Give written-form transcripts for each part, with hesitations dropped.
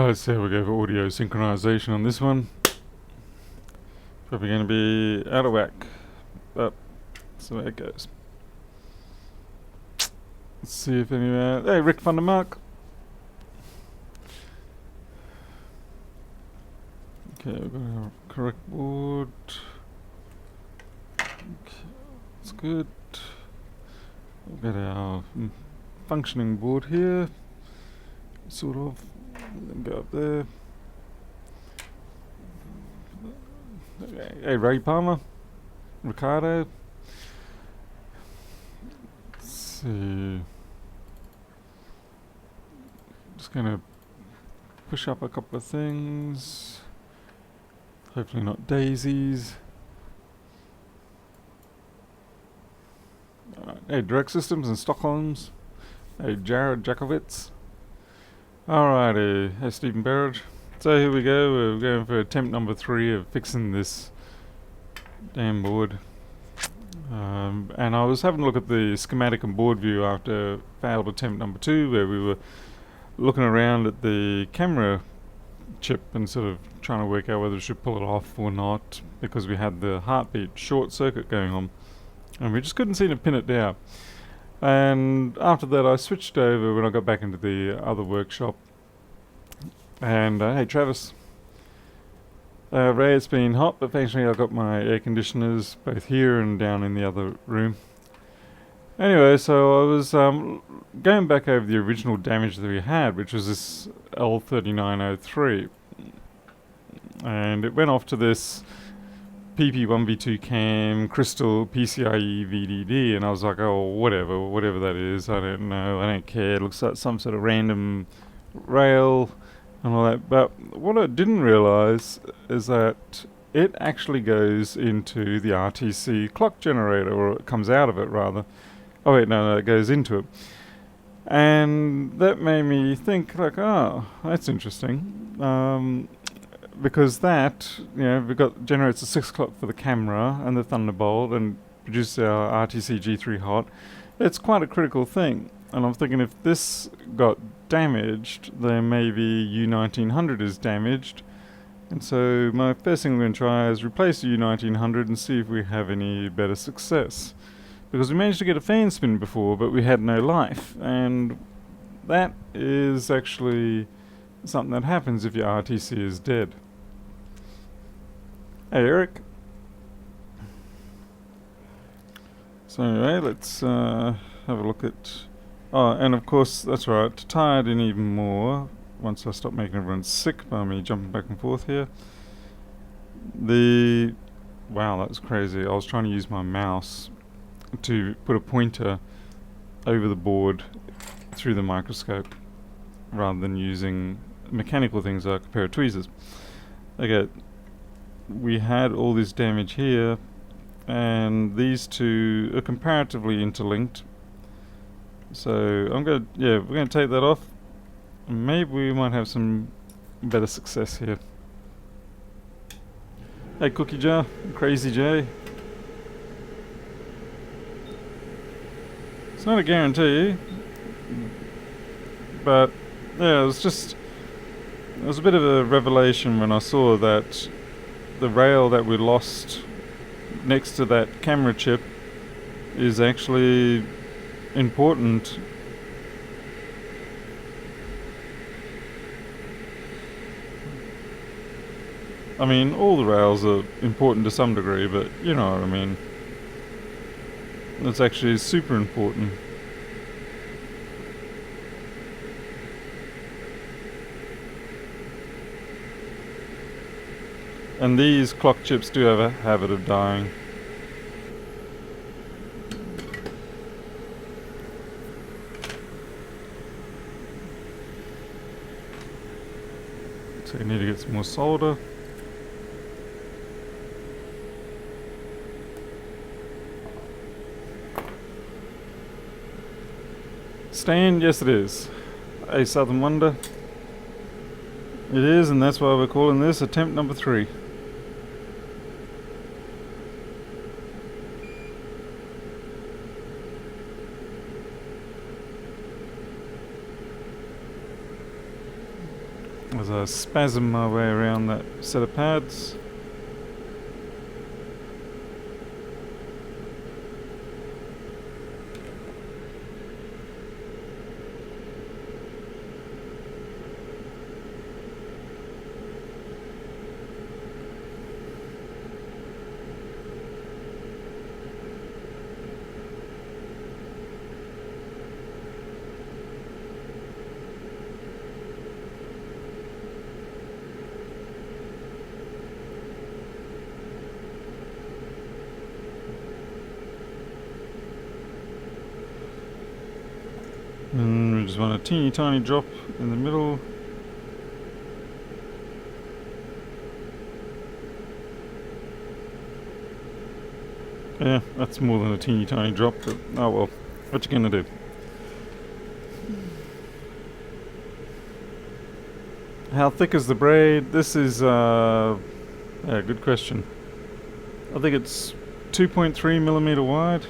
Let's see how we go for audio synchronization on this one. Probably going to be out of whack, but that's the way it goes. Let's see if anyone... Hey, Rick van der Mark. Okay, we've got our correct board. Okay, that's good. We've got our functioning board here, sort of. Then go up there. Hey, Ray Palmer, Ricardo. Let's see. Just gonna push up a couple of things. Hopefully not daisies. Hey, Direct Systems in Stockholm's. Hey, Jared Jakovitz. Alrighty, hey Stephen Barrett. So here we go, we're going for attempt number 3 of fixing this damn board. And I was having a look at the schematic and board view after failed attempt number 2, where we were looking around at the camera chip and sort of trying to work out whether we should pull it off or not, because we had the heartbeat short circuit going on and we just couldn't seem to pin it down. And after that I switched over when I got back into the other workshop. And hey Travis, Ray, it's been hot, but thankfully I got my air conditioners both here and down in the other room. Anyway, so I was going back over the original damage that we had, which was this L3903, and it went off to this PP1V2 cam crystal PCIe VDD, and I was like, oh, whatever that is, I don't know, I don't care, it looks like some sort of random rail and all that. But what I didn't realize is that it actually goes into the RTC clock generator, or it comes out of it rather. Oh wait, no, it goes into it. And that made me think, like, oh, that's interesting. Because that, generates a 6 o'clock for the camera and the Thunderbolt and produces our RTC G3 hot. It's quite a critical thing. And I'm thinking if this got damaged, then maybe U1900 is damaged. And so my first thing we're going to try is replace the U1900 and see if we have any better success. Because we managed to get a fan spin before, but we had no life. And that is actually something that happens if your RTC is dead. Hey Eric. So anyway, let's have a look at... Oh, and of course, that's right, to tie it in even more, once I stop making everyone sick by me jumping back and forth here. Wow, that was crazy. I was trying to use my mouse to put a pointer over the board through the microscope, rather than using mechanical things like a pair of tweezers. Okay. We had all this damage here, and these two are comparatively interlinked. So we're gonna take that off. Maybe we might have some better success here. Hey Cookie Jar, Crazy J. It's not a guarantee, but yeah, it was a bit of a revelation when I saw that the rail that we lost next to that camera chip is actually important. I mean, all the rails are important to some degree, but you know what I mean. It's actually super important. And these clock chips do have a habit of dying. So you need to get some more solder. Stand? Yes it is. A Southern Wonder. It is, and that's why we're calling this attempt number 3. As I spasm my way around that set of pads. And we just want a teeny tiny drop in the middle. Yeah, that's more than a teeny tiny drop, but oh well, what you gonna do? How thick is the braid? This is, yeah, good question. I think it's 2.3mm wide.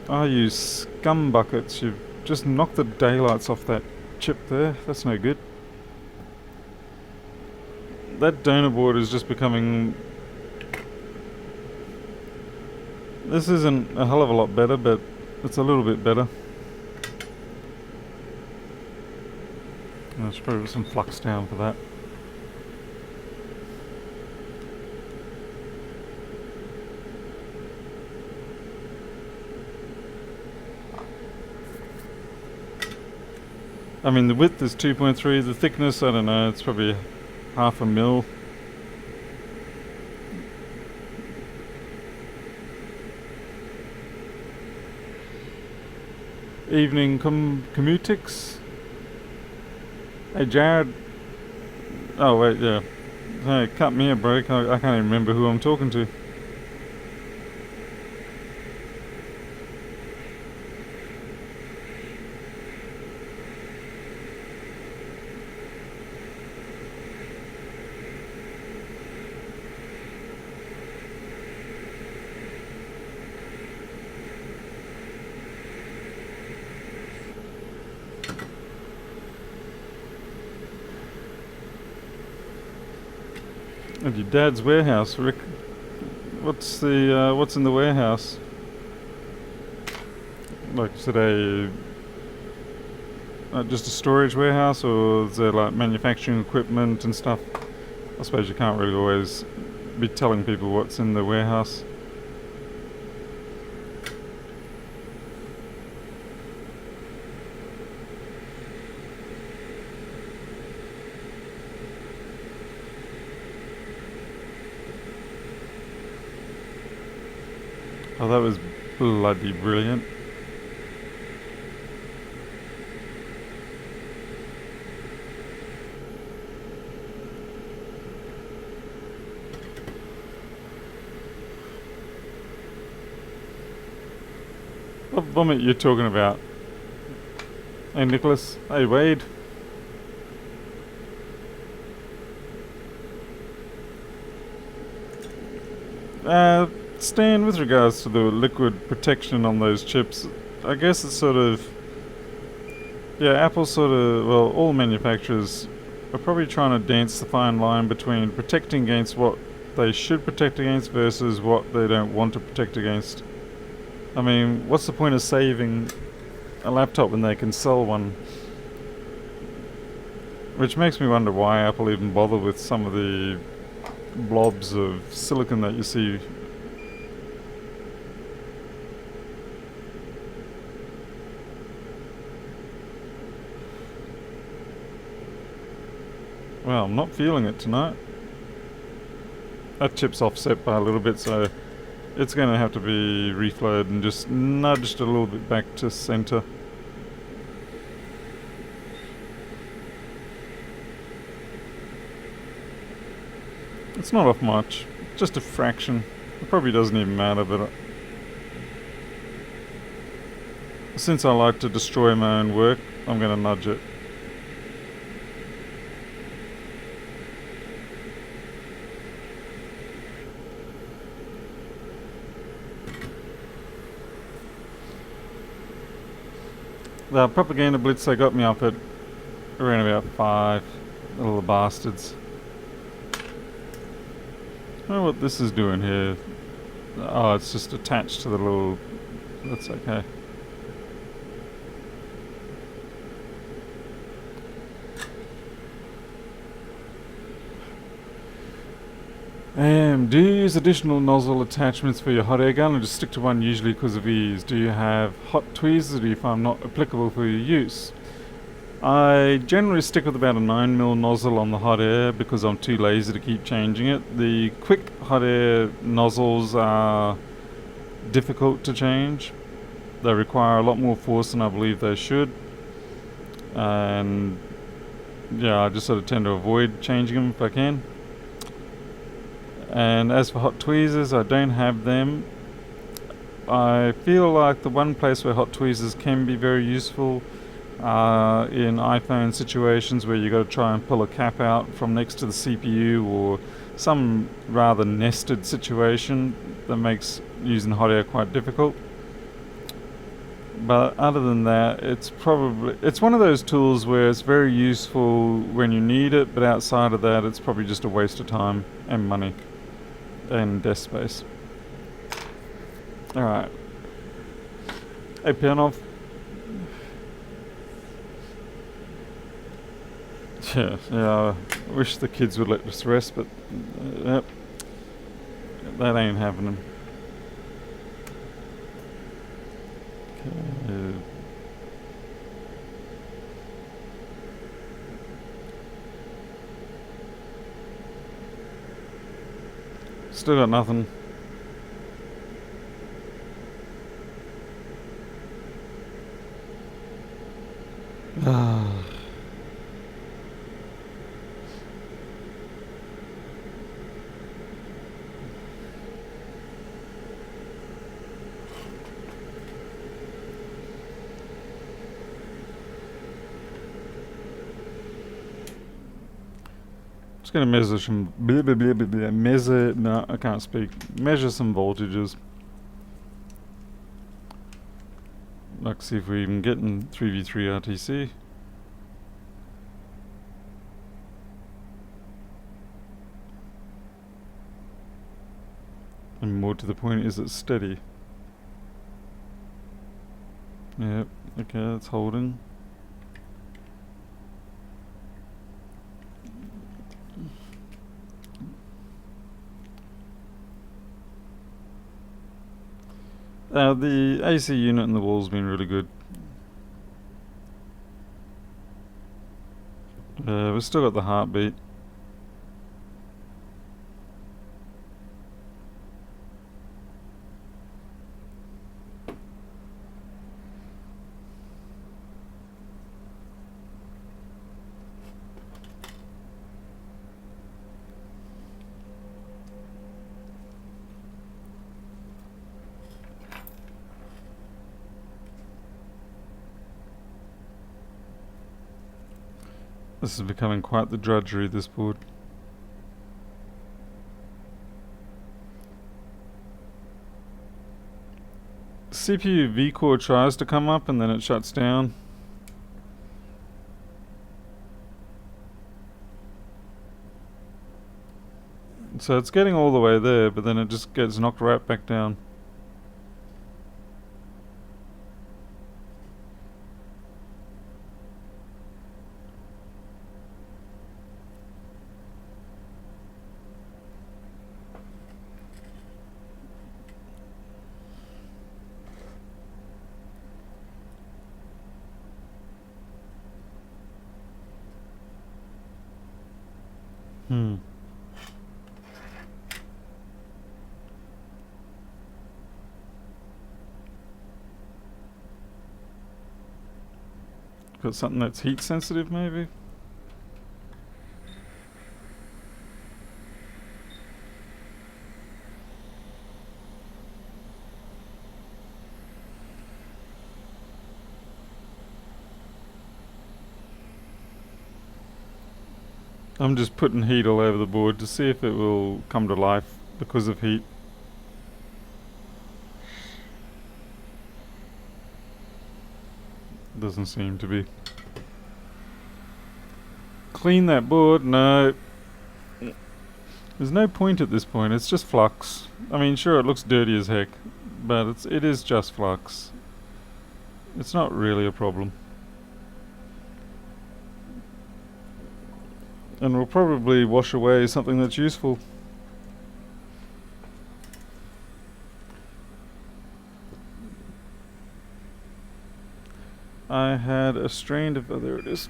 I use scum buckets. You've just knocked the daylights off that chip there. That's no good. That donor board is just becoming... This isn't a hell of a lot better, but it's a little bit better. I should probably put some flux down for that. I mean, the width is 2.3, the thickness, I don't know, it's probably 0.5 mil. Evening schematics. Hey Jared. Oh wait, yeah. Hey, cut me a break, I can't even remember who I'm talking to. At your dad's warehouse, Rick. What's in the warehouse? Like today, just a storage warehouse, or is there like manufacturing equipment and stuff? I suppose you can't really always be telling people what's in the warehouse. Oh, that was bloody brilliant. What vomit you talking about? Hey Nicholas. Hey Wade. Stan, with regards to the liquid protection on those chips, I guess it's sort of... Yeah, Apple sort of... Well, all manufacturers are probably trying to dance the fine line between protecting against what they should protect against versus what they don't want to protect against. I mean, what's the point of saving a laptop when they can sell one? Which makes me wonder why Apple even bother with some of the blobs of silicon that you see. Well, I'm not feeling it tonight. That chip's offset by a little bit, so it's going to have to be reflowed and just nudged a little bit back to center. It's not off much, just a fraction. It probably doesn't even matter, but since I like to destroy my own work, I'm going to nudge it. The propaganda blitz, they got me up at around about 5, little bastards. I don't know what this is doing here. Oh, it's just attached to the little... That's okay. Do you use additional nozzle attachments for your hot air gun, or just stick to one usually because of ease? Do you have hot tweezers, or do you find not applicable for your use? I generally stick with about a 9mm nozzle on the hot air because I'm too lazy to keep changing it. The quick hot air nozzles are difficult to change. They require a lot more force than I believe they should. And yeah, I just sort of tend to avoid changing them if I can. And as for hot tweezers, I don't have them. I feel like the one place where hot tweezers can be very useful in iPhone situations where you've got to try and pull a cap out from next to the CPU, or some rather nested situation that makes using hot air quite difficult. But other than that, it's one of those tools where it's very useful when you need it, but outside of that, it's probably just a waste of time and money and desk space. Alright. Hey, Pianov. Yeah, I wish the kids would let us rest, but yep, that ain't happening. Okay. Still got nothing. Just gonna measure some no, I can't speak. Measure some voltages. Like, see if we even get in 3v3 RTC. And more to the point, is it steady? Yep, okay, that's holding. The AC unit in the wall's been really good. We've still got the heartbeat. This is becoming quite the drudgery, this board. CPU V-core tries to come up and then it shuts down. So it's getting all the way there, but then it just gets knocked right back down. Got something that's heat sensitive, maybe? I'm just putting heat all over the board to see if it will come to life because of heat. Doesn't seem to be. Clean that board? No. There's no point at this point, it's just flux. I mean, sure, it looks dirty as heck, but it is just flux. It's not really a problem. And we'll probably wash away something that's useful. I had a strain of... oh, there it is.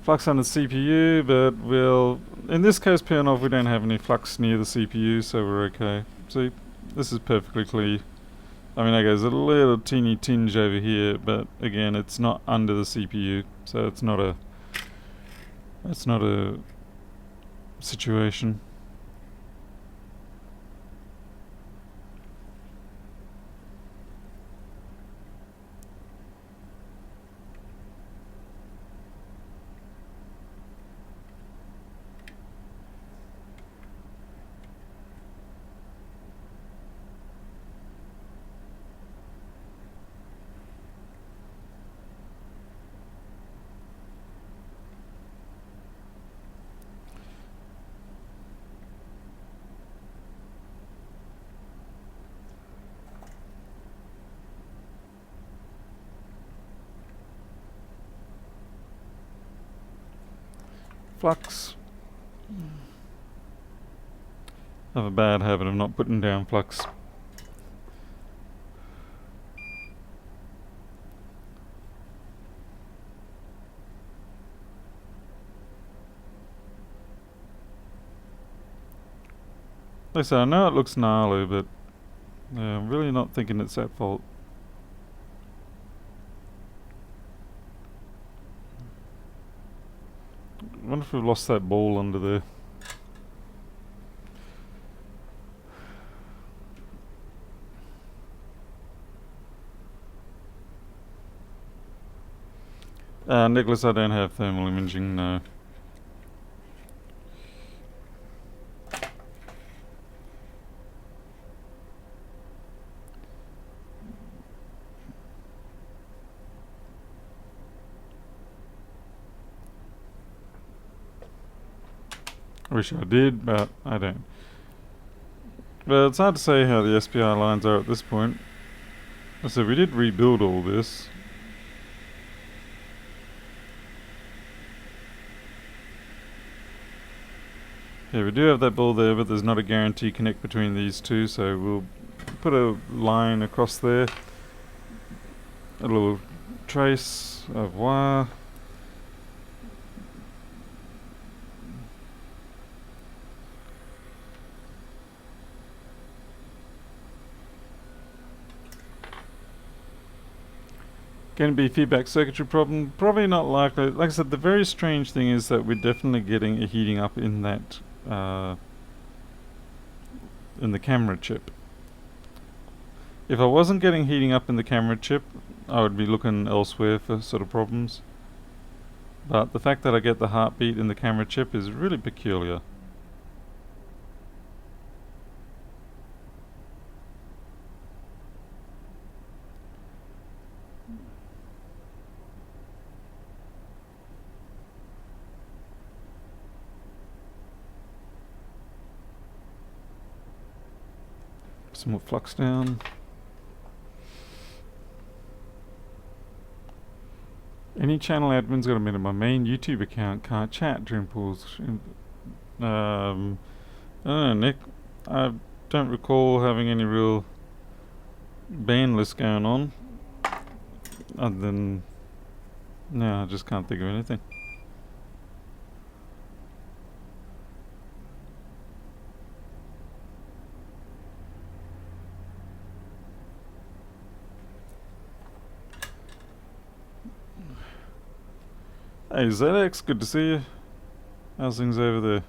Flux on the CPU, but we'll... in this case, P&OF, we don't have any flux near the CPU, so we're okay. See, this is perfectly clean. I mean, okay, there's a little teeny tinge over here, but again, it's not under the CPU, so it's not a... that's not a situation. Flux. I have a bad habit of not putting down flux. Like I said, I know it looks gnarly, but yeah, I'm really not thinking it's at fault. I wonder if we've lost that ball under there. Nicholas, I don't have thermal imaging, no. I wish I did, but I don't. But it's hard to say how the SPI lines are at this point. So we did rebuild all this. Yeah, we do have that ball there, but there's not a guarantee connect between these two, so we'll put a line across there. A little trace of wire. Going to be feedback circuitry problem? Probably not likely. Like I said, the very strange thing is that we're definitely getting a heating up in that in the camera chip. If I wasn't getting heating up in the camera chip, I would be looking elsewhere for sort of problems. But the fact that I get the heartbeat in the camera chip is really peculiar. Some more flux down. Any channel admin's got a minute. My main YouTube account can't chat during pools. I don't know, Nick. I don't recall having any real ban list going on. Other than... no, I just can't think of anything. Hey ZX, good to see you. How's things over there?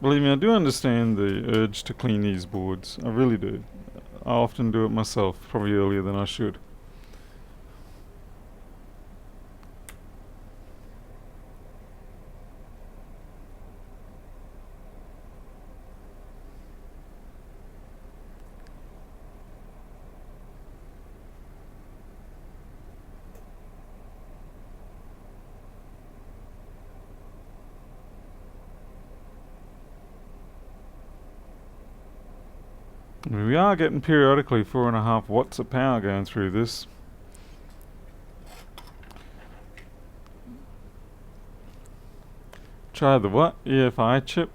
Believe me, I do understand the urge to clean these boards. I really do. I often do it myself, probably earlier than I should. I mean, we are getting periodically 4.5 watts of power going through this. Try the what? EFI chip?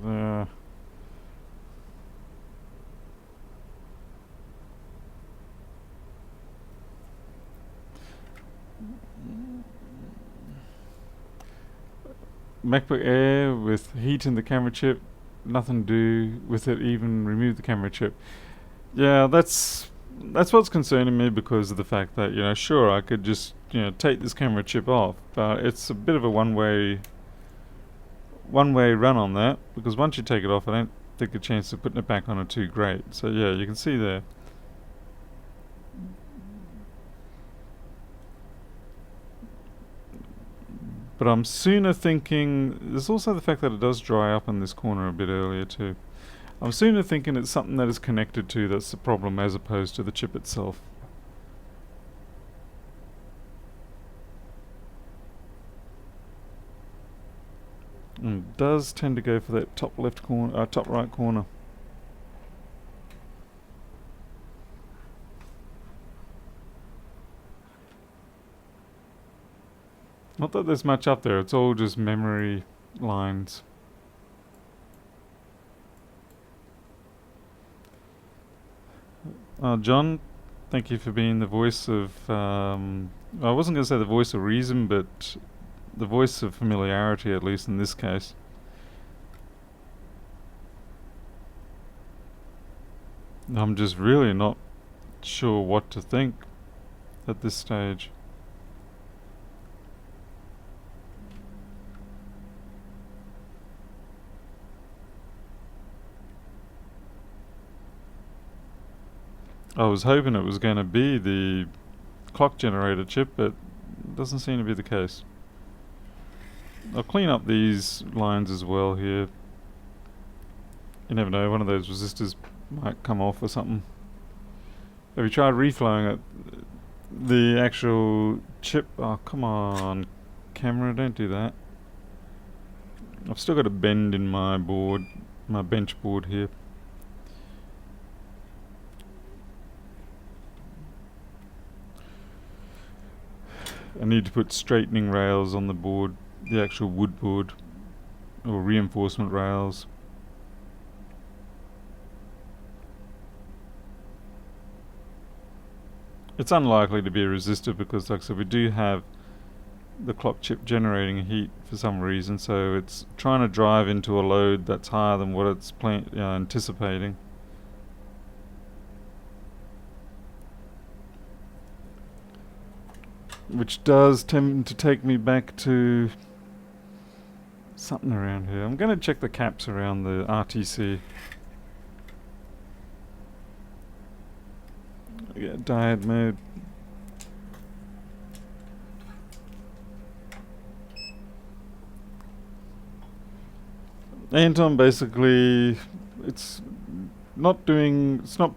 The MacBook Air with heat in the camera chip, nothing to do with it, even remove the camera chip. Yeah, that's what's concerning me, because of the fact that, sure, I could just, take this camera chip off, but it's a bit of a one-way run on that, because once you take it off, I don't think the chance of putting it back on are too great. So yeah, you can see there. But I'm sooner thinking, there's also the fact that it does dry up in this corner a bit earlier too. I'm sooner thinking it's something that is connected to that's the problem, as opposed to the chip itself. And it does tend to go for that top left corner, top right corner. Not that there's much up there, it's all just memory lines. John, thank you for being the voice of, I wasn't going to say the voice of reason, but the voice of familiarity, at least in this case. I'm just really not sure what to think at this stage. I was hoping it was going to be the clock generator chip, but it doesn't seem to be the case. I'll clean up these lines as well here. You never know, one of those resistors might come off or something. Have you tried reflowing it? The actual chip... Oh, come on, camera, don't do that. I've still got a bend in my board, my bench board here. I need to put straightening rails on the board, the actual wood board, or reinforcement rails. It's unlikely to be a resistor, because, like I said, we do have the clock chip generating heat for some reason, so it's trying to drive into a load that's higher than what it's anticipating. Which does tend to take me back to something around here. I'm going to check the caps around the RTC. Yeah, diode mode. Anton, basically, it's not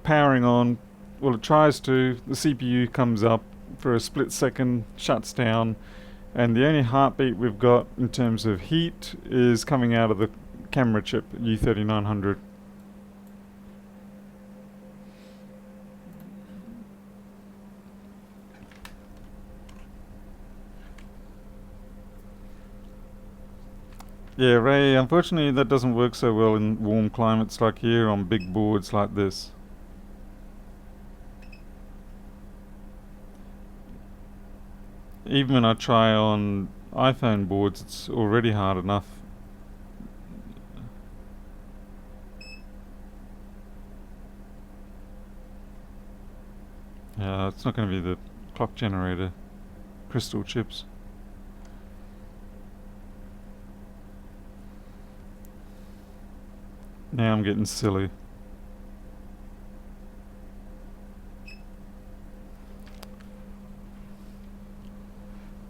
powering on. Well, it tries to. The CPU comes up for a split second, shuts down, and the only heartbeat we've got in terms of heat is coming out of the camera chip, U3900. Yeah, Ray, unfortunately that doesn't work so well in warm climates like here on big boards like this. Even when I try on iPhone boards, it's already hard enough. Yeah, it's not going to be the clock generator crystal chips. Now I'm getting silly.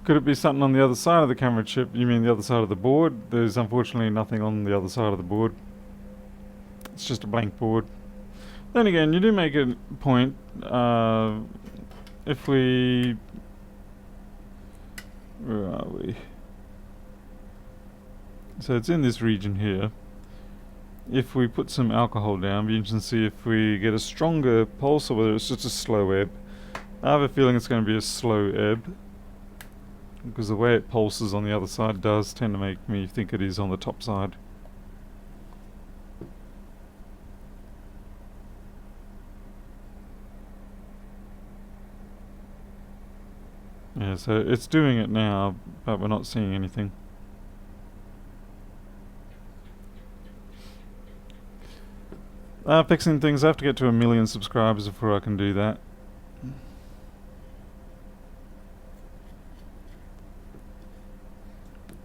Could it be something on the other side of the camera chip? You mean the other side of the board? There's unfortunately nothing on the other side of the board. It's just a blank board. Then again, you do make a point. If we... Where are we? So it's in this region here. If we put some alcohol down, be interesting to see if we get a stronger pulse or whether it's just a slow ebb. I have a feeling it's going to be a slow ebb, because the way it pulses on the other side does tend to make me think it is on the top side. Yeah, so it's doing it now, but we're not seeing anything. Fixing things, I have to get to 1 million subscribers before I can do that.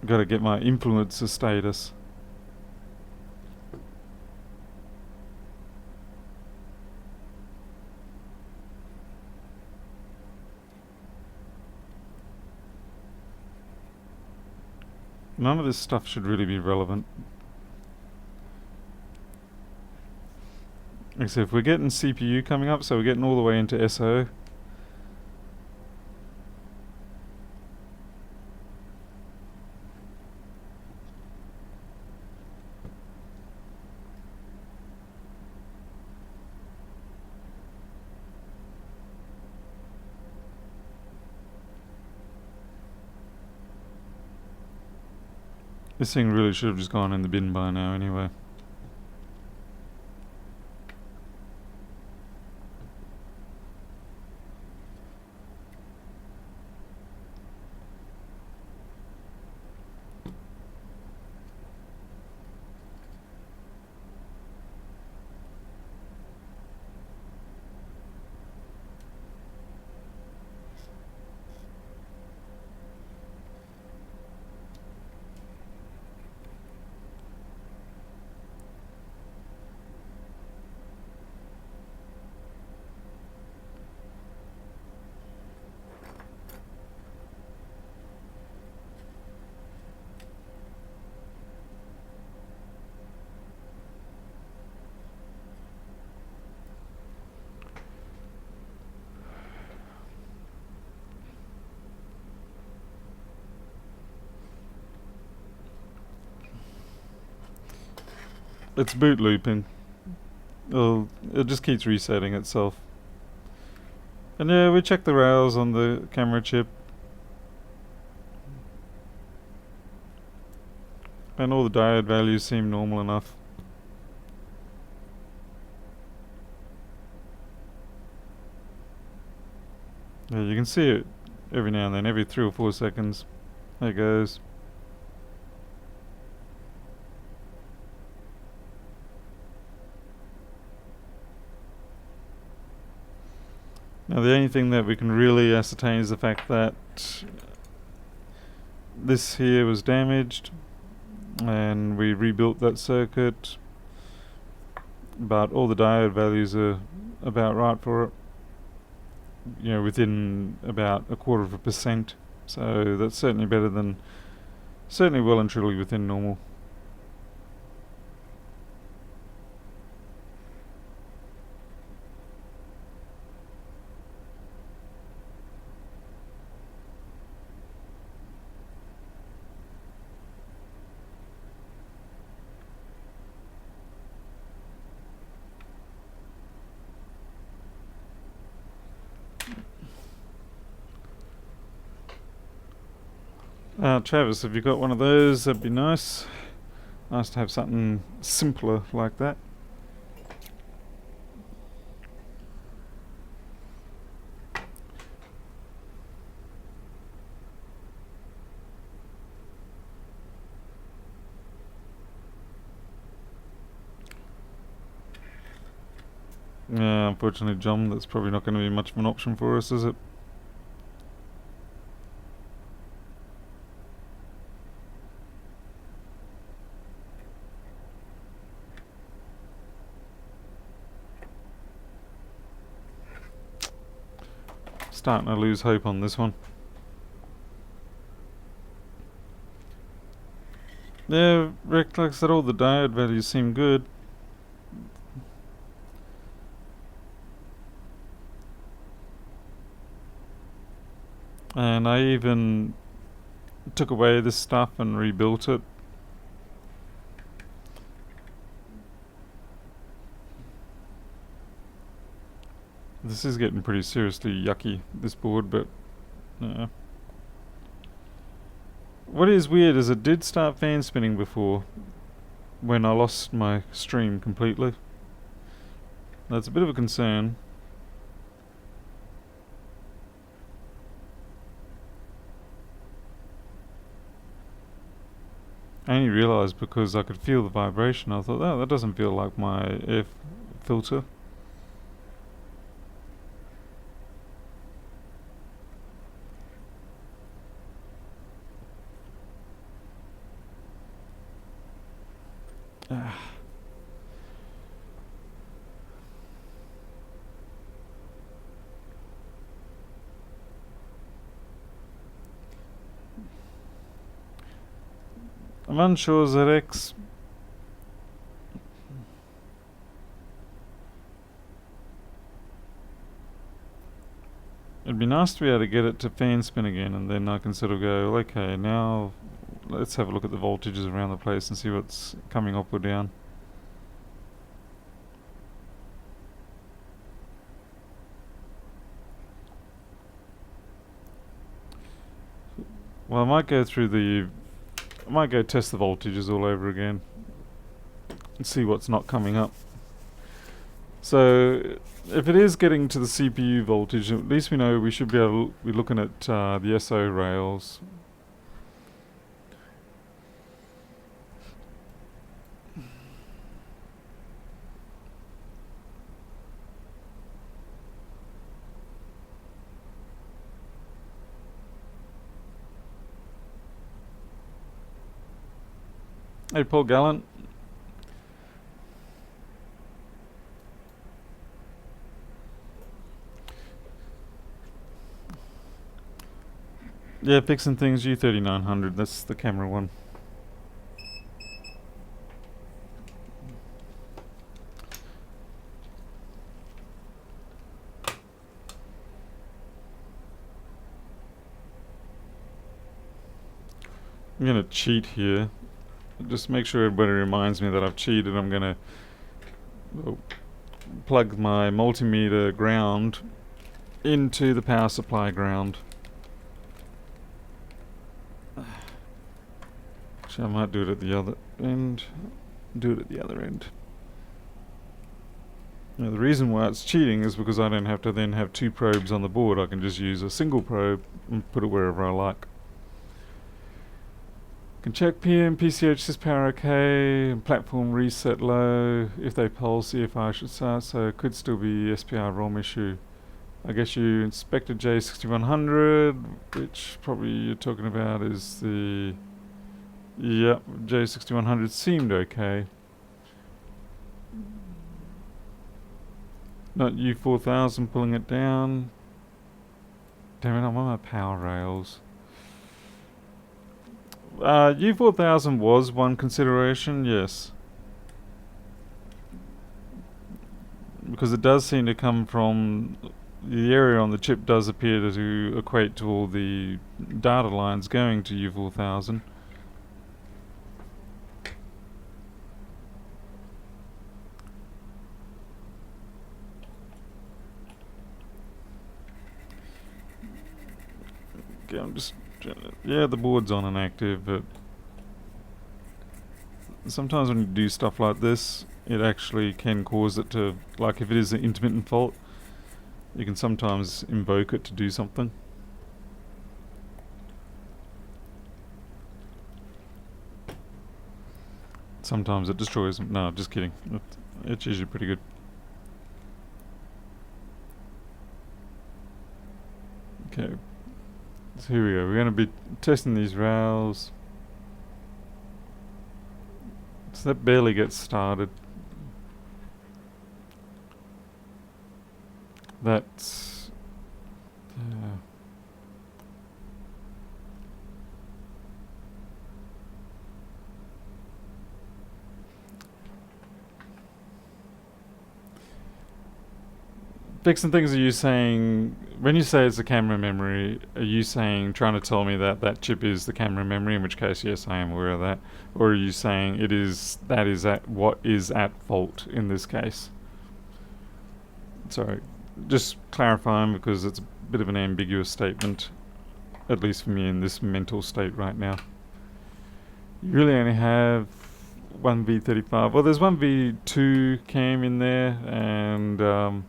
Gotta get my influencer status. None of this stuff should really be relevant. Except if we're getting CPU coming up, so we're getting all the way into SO. This thing really should have just gone in the bin by now anyway. It's boot looping. It just keeps resetting itself. And yeah, we checked the rails on the camera chip. And all the diode values seem normal enough. Yeah, you can see it every now and then, every 3 or 4 seconds. There it goes. Now the only thing that we can really ascertain is the fact that this here was damaged and we rebuilt that circuit, but all the diode values are about right for it, you know, within about 0.25%, so that's certainly better than, certainly well and truly within normal. Travis, have you got one of those? That'd be nice. Nice to have something simpler like that. Yeah, unfortunately, John, that's probably not going to be much of an option for us, is it? starting to lose hope on this one. Yeah, Rick, like I said, all the diode values seem good. And I even took away this stuff and rebuilt it. This is getting pretty seriously yucky, this board, but what is weird is it did start fan spinning before when I lost my stream completely. That's a bit of a concern. I only realised because I could feel the vibration. I thought, oh, that doesn't feel like my air filter. I'm unsure, ZX. It'd be nice to be able to get it to fan spin again, and then I can sort of go, okay, now let's have a look at the voltages around the place and see what's coming up or down. Well, I might go test the voltages all over again and see what's not coming up. So if it is getting to the CPU voltage, at least we know we should be able to be looking at the SO rails. Hey, Paul Gallant. Yeah, fixing things, U3900, that's the camera one. I'm gonna cheat here. Just make sure everybody reminds me that I've cheated. I'm gonna plug my multimeter ground into the power supply ground. Actually, I might do it at the other end. Now, the reason why it's cheating is because I don't have to then have two probes on the board. I can just use a single probe and put it wherever I like. Can check PM, PCH syspower okay, and platform reset low. If they pulse, EFI should start, so it could still be SPR ROM issue. I guess you inspected J6100, which probably you're talking about is the... Yep, J6100 seemed okay. Not U4000 pulling it down. Damn it, I'm on my power rails. U4000 was one consideration, yes. Because it does seem to come from... The area on the chip does appear to equate to all the data lines going to U4000. Okay, I'm just... Yeah, the board's on and active, but sometimes when you do stuff like this, it actually can cause it to, like if it is an intermittent fault, you can sometimes invoke it to do something. Sometimes it destroys them. No, just kidding. It's usually pretty good. Okay. So here we go. We're going to be testing these rails. So that barely gets started. That's... Yeah. Fixing things, are you saying, when you say it's a camera memory, are you saying, trying to tell me that that chip is the camera memory, in which case, yes, I am aware of that? Or are you saying it is, that is at, what is at fault in this case? Sorry, just clarifying because it's a bit of an ambiguous statement, at least for me in this mental state right now. You really only have one V35. Well, there's one V2 cam in there, and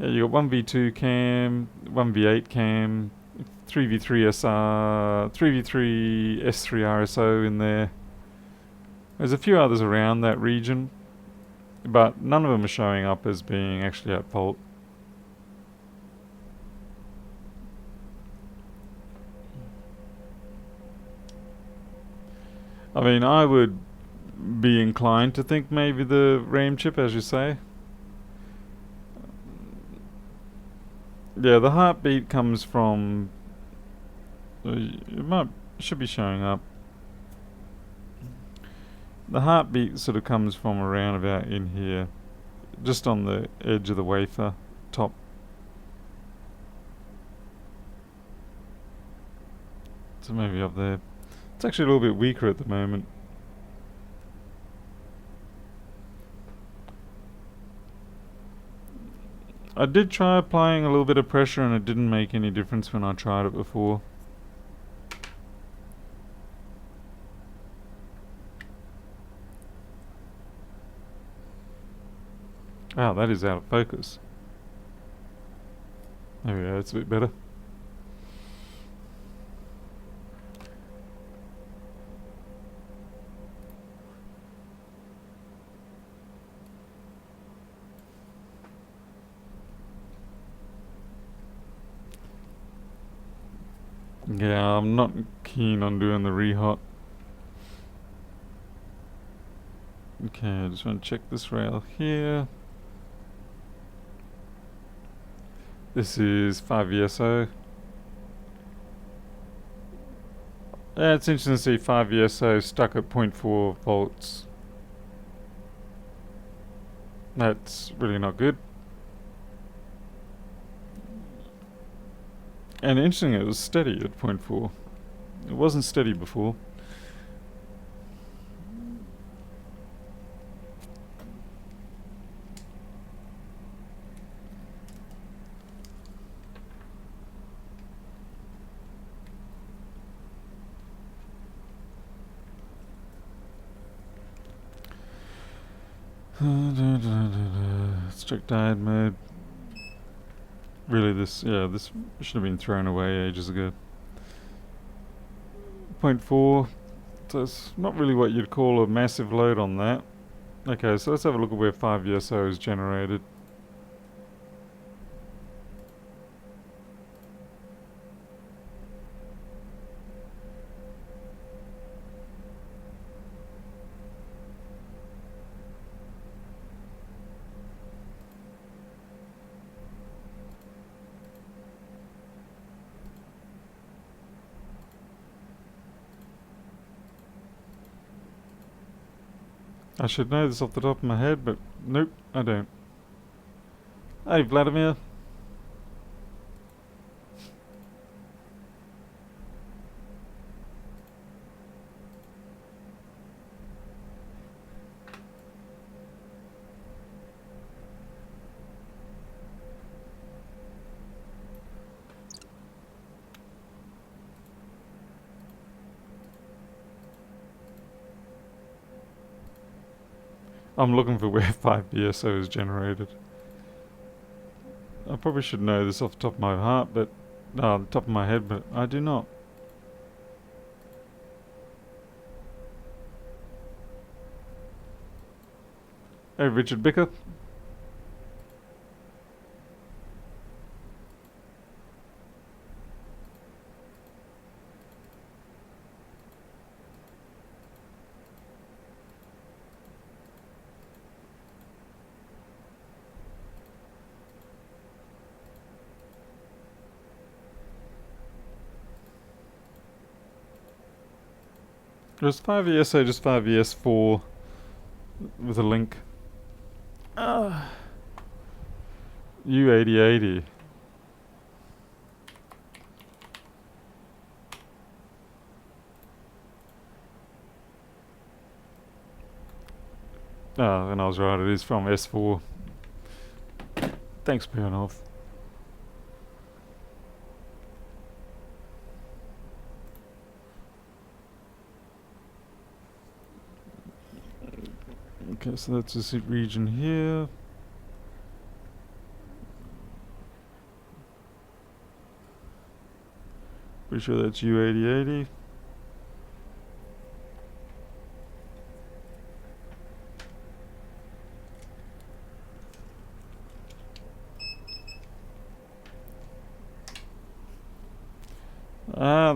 yeah, you got one V2 cam, one V8 cam, 3V3 SR, 3V3 S3 RSO in there. There's a few others around that region, but none of them are showing up as being actually at fault. I mean, I would be inclined to think maybe the RAM chip, as you say. Yeah, the heartbeat comes from. It should be showing up. The heartbeat sort of comes from around about in here, just on the edge of the wafer top. So maybe up there. It's actually a little bit weaker at the moment. I did try applying a little bit of pressure and it didn't make any difference when I tried it before. Wow, that is out of focus. There we go, that's a bit better. Yeah, I'm not keen on doing the rehot. Okay, I just want to check this rail here. This is 5VSO. Yeah, it's interesting to see 5VSO stuck at 0.4 volts. That's really not good. And interesting, it was steady at 0.4. It wasn't steady before. Strict diode mode. Really, this should have been thrown away ages ago. 0.4. So it's not really what you'd call a massive load on that. Okay, so let's have a look at where 5VSO is generated. I should know this off the top of my head, but nope, I don't. Hey, Vladimir. I'm looking for where 5VSO is generated. I probably should know this off the top of my heart, but the top of my head, but I do not. Hey, Richard Bicker. There's 5ES, so just 5ES4 with a link. U8080. Oh, and I was right, it is from S4. Thanks, Farnell. Okay, so that's this region here. Pretty sure that's U8080.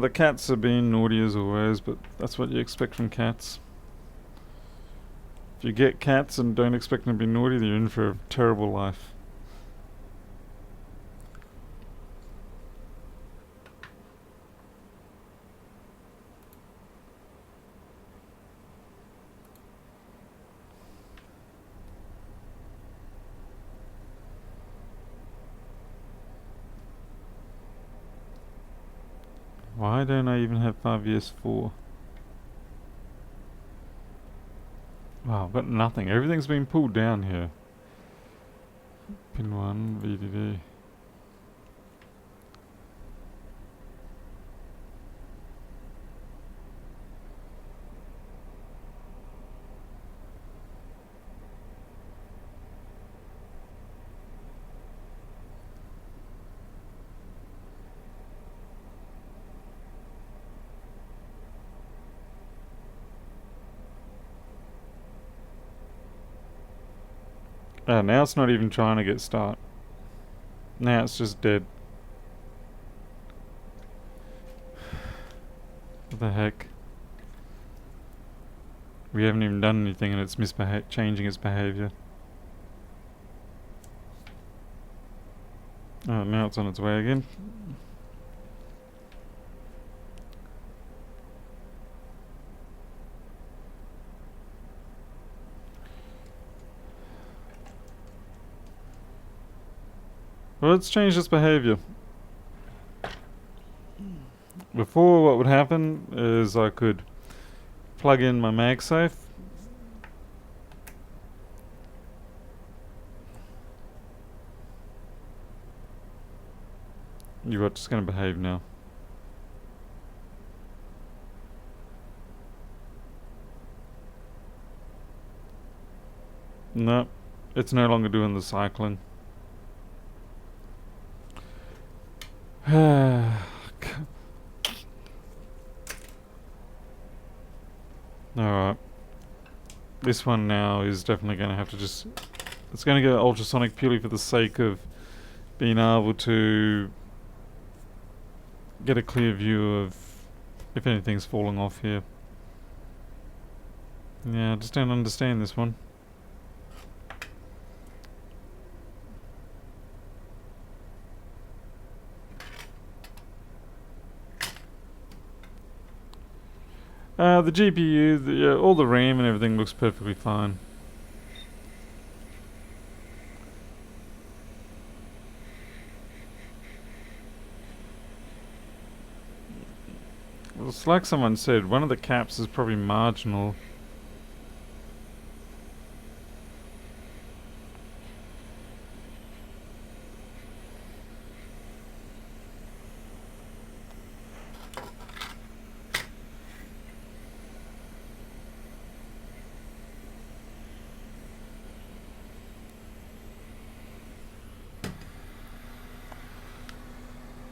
The cats are being naughty as always, but that's what you expect from cats. If you get cats and don't expect them to be naughty, they're in for a terrible life. Why don't I even have 5ES4? Wow, I've got nothing. Everything's been pulled down here. Pin 1, VDD. Now it's not even trying to get start. Now it's just dead. What the heck? We haven't even done anything and it's changing its behavior. Oh, now it's on its way again. Well, it's changed its behavior. Before, what would happen is I could plug in my MagSafe. You're just going to behave now. No, it's no longer doing the cycling. Alright. This one now is definitely going to have to just... It's going to go ultrasonic purely for the sake of being able to get a clear view of if anything's falling off here. Yeah, I just don't understand this one. The GPU, all the RAM and everything looks perfectly fine. It's like someone said, one of the caps is probably marginal.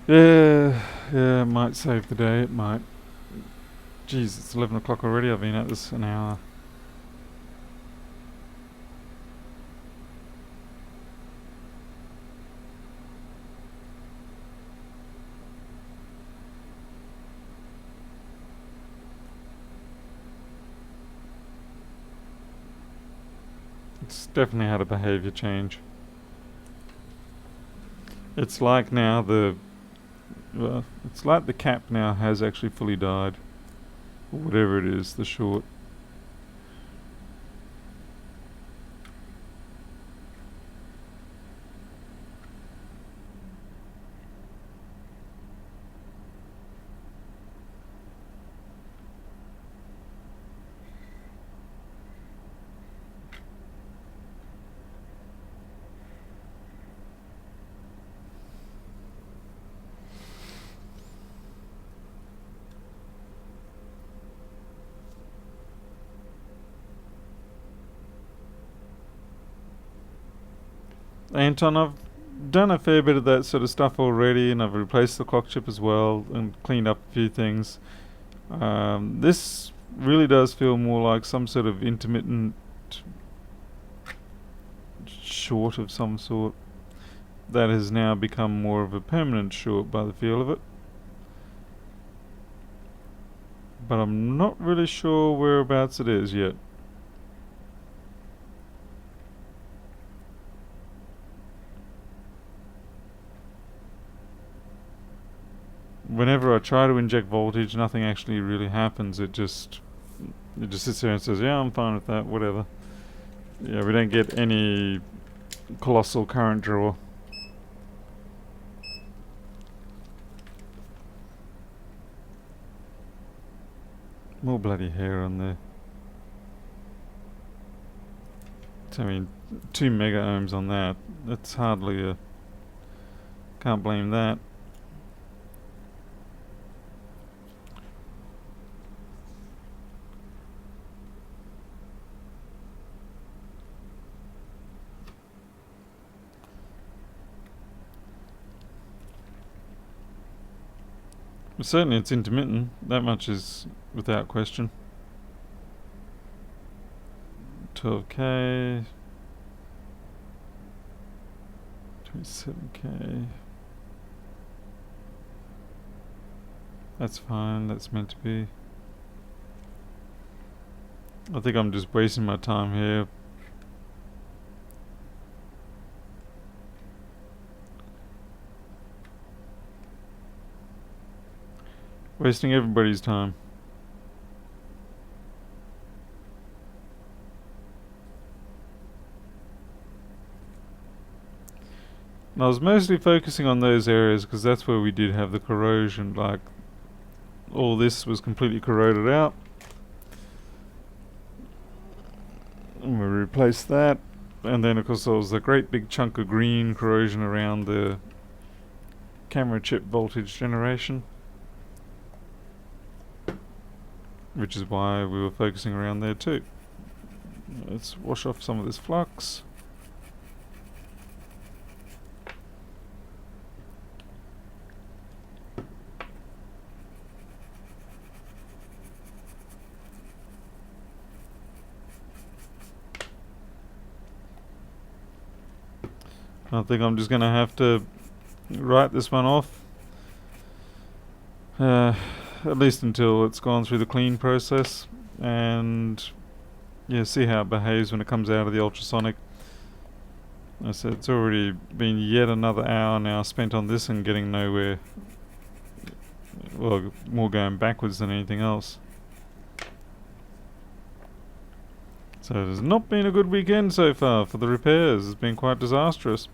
Yeah, it might save the day, it might. Jeez, it's 11 o'clock already, I've been at this an hour. It's definitely had a behavior change. It's like now it's like the cap now has actually fully died. or whatever it is, the short. Anton, I've done a fair bit of that sort of stuff already, and I've replaced the clock chip as well and cleaned up a few things. This really does feel more like some sort of intermittent short of some sort that has now become more of a permanent short by the feel of it. But I'm not really sure whereabouts it is yet. Whenever I try to inject voltage, nothing actually really happens. It just sits there and says, yeah, I'm fine with that, whatever. Yeah, we don't get any colossal current draw. More bloody hair on there. I mean, 2 mega ohms on that. That's hardly a... Can't blame that. Certainly it's intermittent, that much is without question. 12k, 27k. That's fine, that's meant to be. I think I'm just wasting my time here. Wasting everybody's time. And I was mostly focusing on those areas because that's where we did have the corrosion. Like, all this was completely corroded out. And we replaced that. And then of course there was a great big chunk of green corrosion around the camera chip voltage generation. Which is why we were focusing around there too. Let's wash off some of this flux. I think I'm just going to have to write this one off. At least until it's gone through the clean process, and yeah, see how it behaves when it comes out of the ultrasonic. I said it's already been yet another hour now spent on this and getting nowhere. Well, more going backwards than anything else. So it has not been a good weekend so far for the repairs. It's been quite disastrous.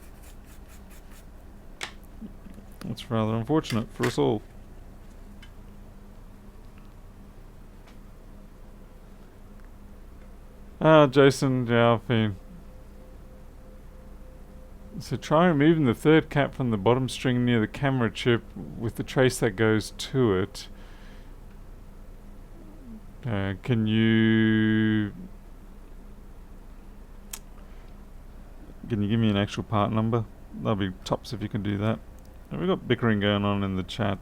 It's rather unfortunate for us all. Jason, yeah, I've been... So try removing the third cap from the bottom string near the camera chip with the trace that goes to it. Can you give me an actual part number? That'll be tops if you can do that. We've got bickering going on in the chat.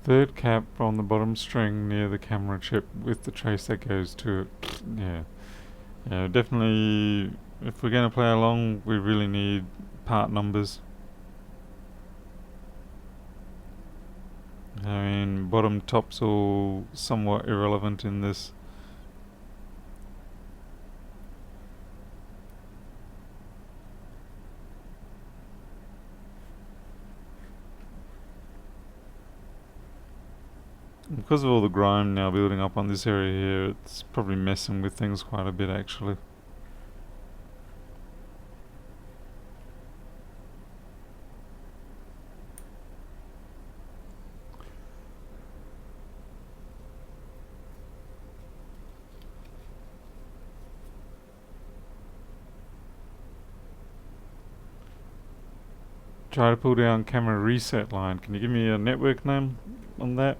Third cap on the bottom string near the camera chip with the trace that goes to it. Yeah. Yeah, definitely, if we're going to play along, we really need part numbers. I mean, bottom top's all somewhat irrelevant in this. Because of all the grime now building up on this area here, it's probably messing with things quite a bit actually. Try to pull down camera reset line. Can you give me a network name on that?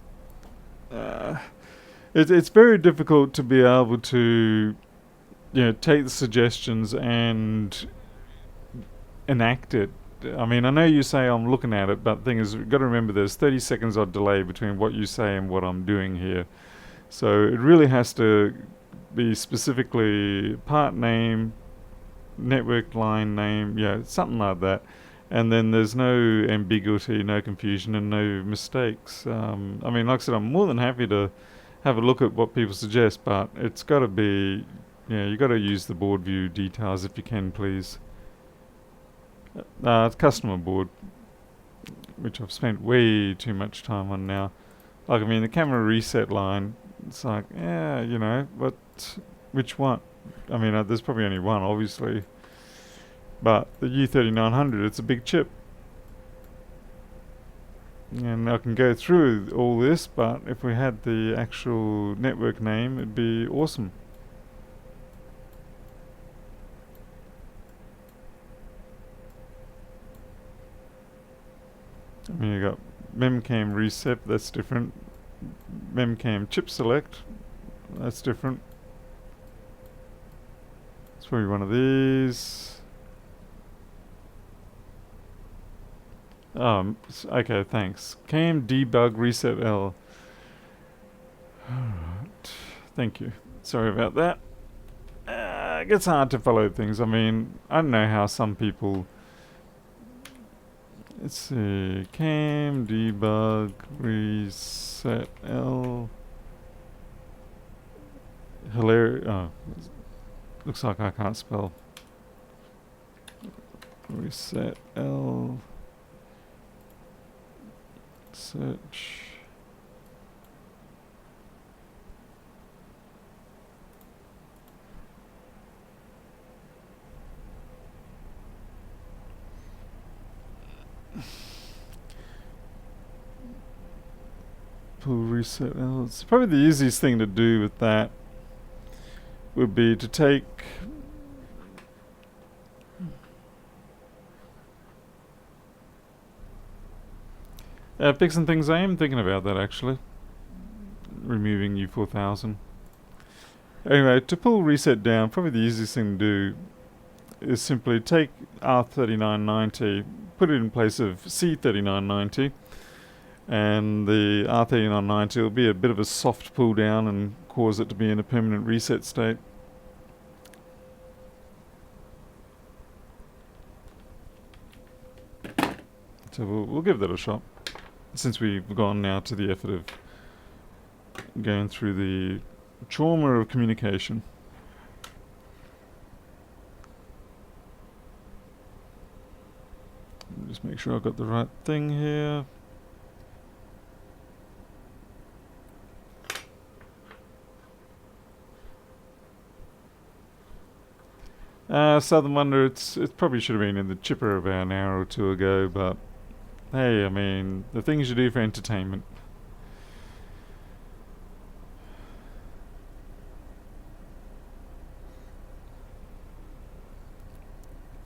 It's very difficult to be able to, take the suggestions and enact it. I mean, I know you say I'm looking at it, but the thing is, you've got to remember there's 30 seconds of delay between what you say and what I'm doing here. So it really has to be specifically part name, network line name, something like that. And then there's no ambiguity, no confusion, and no mistakes. I mean, like I said, I'm more than happy to have a look at what people suggest, but it's got to be, you got to use the board view details if you can, please. It's customer board, which I've spent way too much time on now. Like, I mean, the camera reset line, it's like, but which one? I mean, there's probably only one, obviously. But the U3900, it's a big chip. And I can go through all this, but if we had the actual network name, it'd be awesome. I mean, you got memcam reset, that's different. Memcam chip select, that's different. It's probably one of these. Okay, thanks. Cam debug reset L. Alright, thank you. Sorry about that. It gets hard to follow things. I mean, I don't know how some people... Let's see. Cam debug reset L. Hilarious. Oh, looks like I can't spell. Reset L. Search. Pull reset L. It's probably the easiest thing to do with that would be to take fixing things. I am thinking about that actually. Removing U4000. Anyway, to pull reset down, probably the easiest thing to do is simply take R3990, put it in place of C3990, and the R3990 will be a bit of a soft pull down and cause it to be in a permanent reset state. So we'll give that a shot, since we've gone now to the effort of going through the trauma of communication. Just make sure I've got the right thing here. Southern Wonder, it probably should have been in the chipper about an hour or two ago, but hey, I mean, the things you do for entertainment.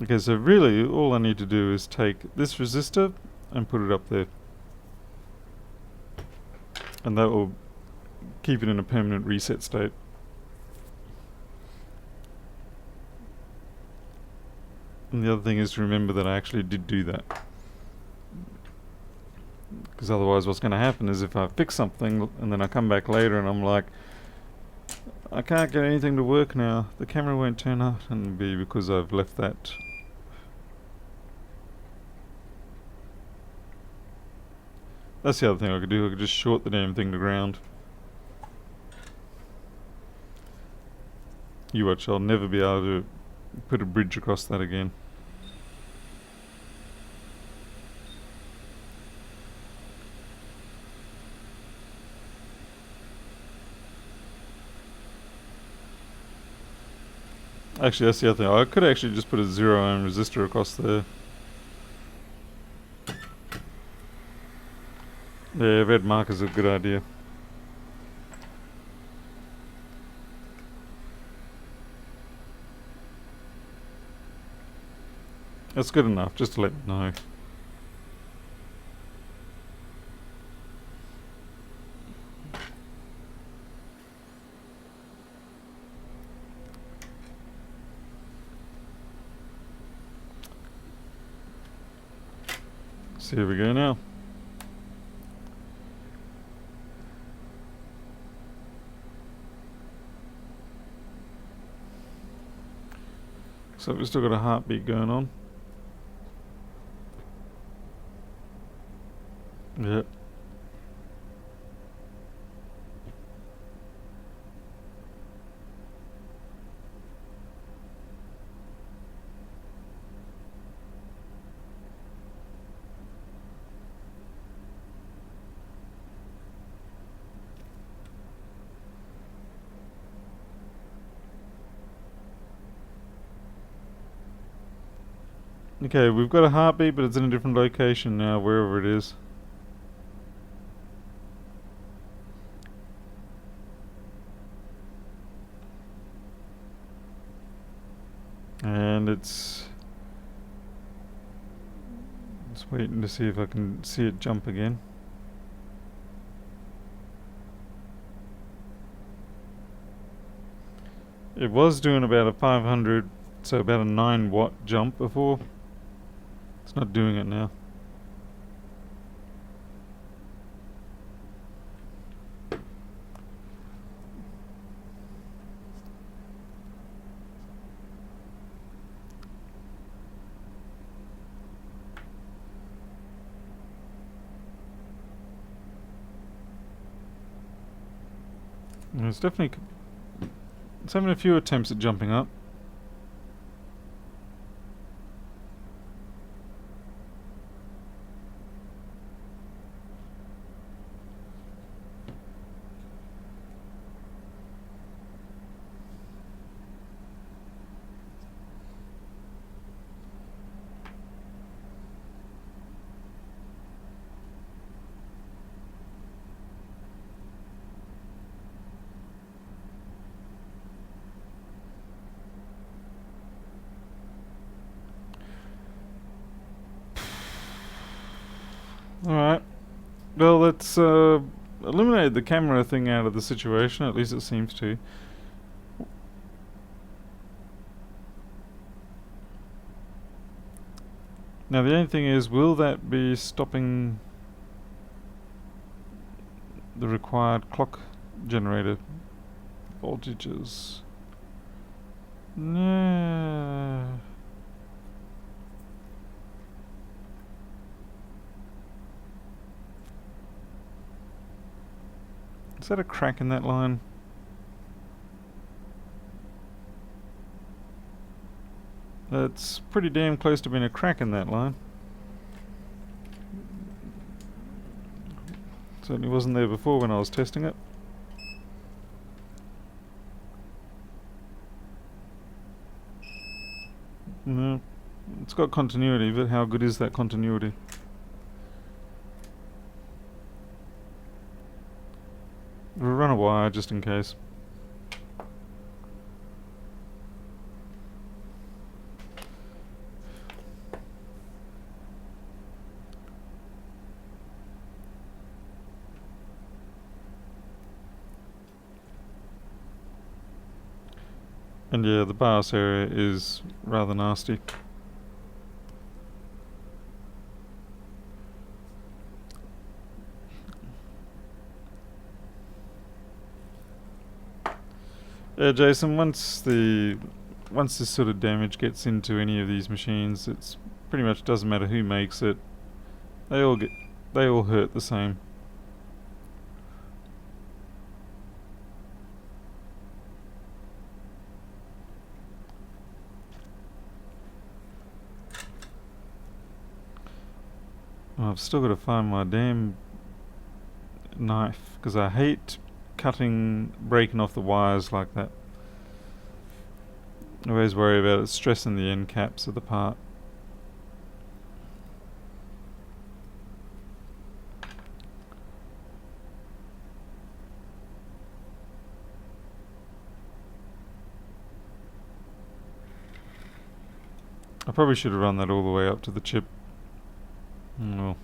Okay, so really all I need to do is take this resistor and put it up there. And that will keep it in a permanent reset state. And the other thing is to remember that I actually did do that. Because otherwise what's going to happen is if I fix something and then I come back later and I'm like, I can't get anything to work now, the camera won't turn up, and it'll be because I've left that. That's the other thing I could do, I could just short the damn thing to ground. You watch, I'll never be able to put a bridge across that again. Actually, that's the other thing. I could actually just put a 0 ohm resistor across there. Yeah, red marker's a good idea. That's good enough, just to let me know. So here we go now. So we've still got a heartbeat going on. Yep. Okay, we've got a heartbeat, but it's in a different location now, wherever it is. And it's waiting to see if I can see it jump again. It was doing about a 500, so about a 9-watt jump before. It's not doing it now. It's definitely... It's having a few attempts at jumping up. Alright. Well, let's eliminate the camera thing out of the situation, at least it seems to. Now the only thing is, will that be stopping the required clock generator voltages? No. Is that a crack in that line? That's pretty damn close to being a crack in that line. Certainly wasn't there before when I was testing it. No, it's got continuity, but how good is that continuity? We'll run a wire just in case. And yeah, the BIOS area is rather nasty. Jason, once this sort of damage gets into any of these machines, it's pretty much doesn't matter who makes it. They all hurt the same. I've still got to find my damn knife, because I hate breaking off the wires like that. I always worry about it stressing the end caps of the part. I probably should have run that all the way up to the chip. Well.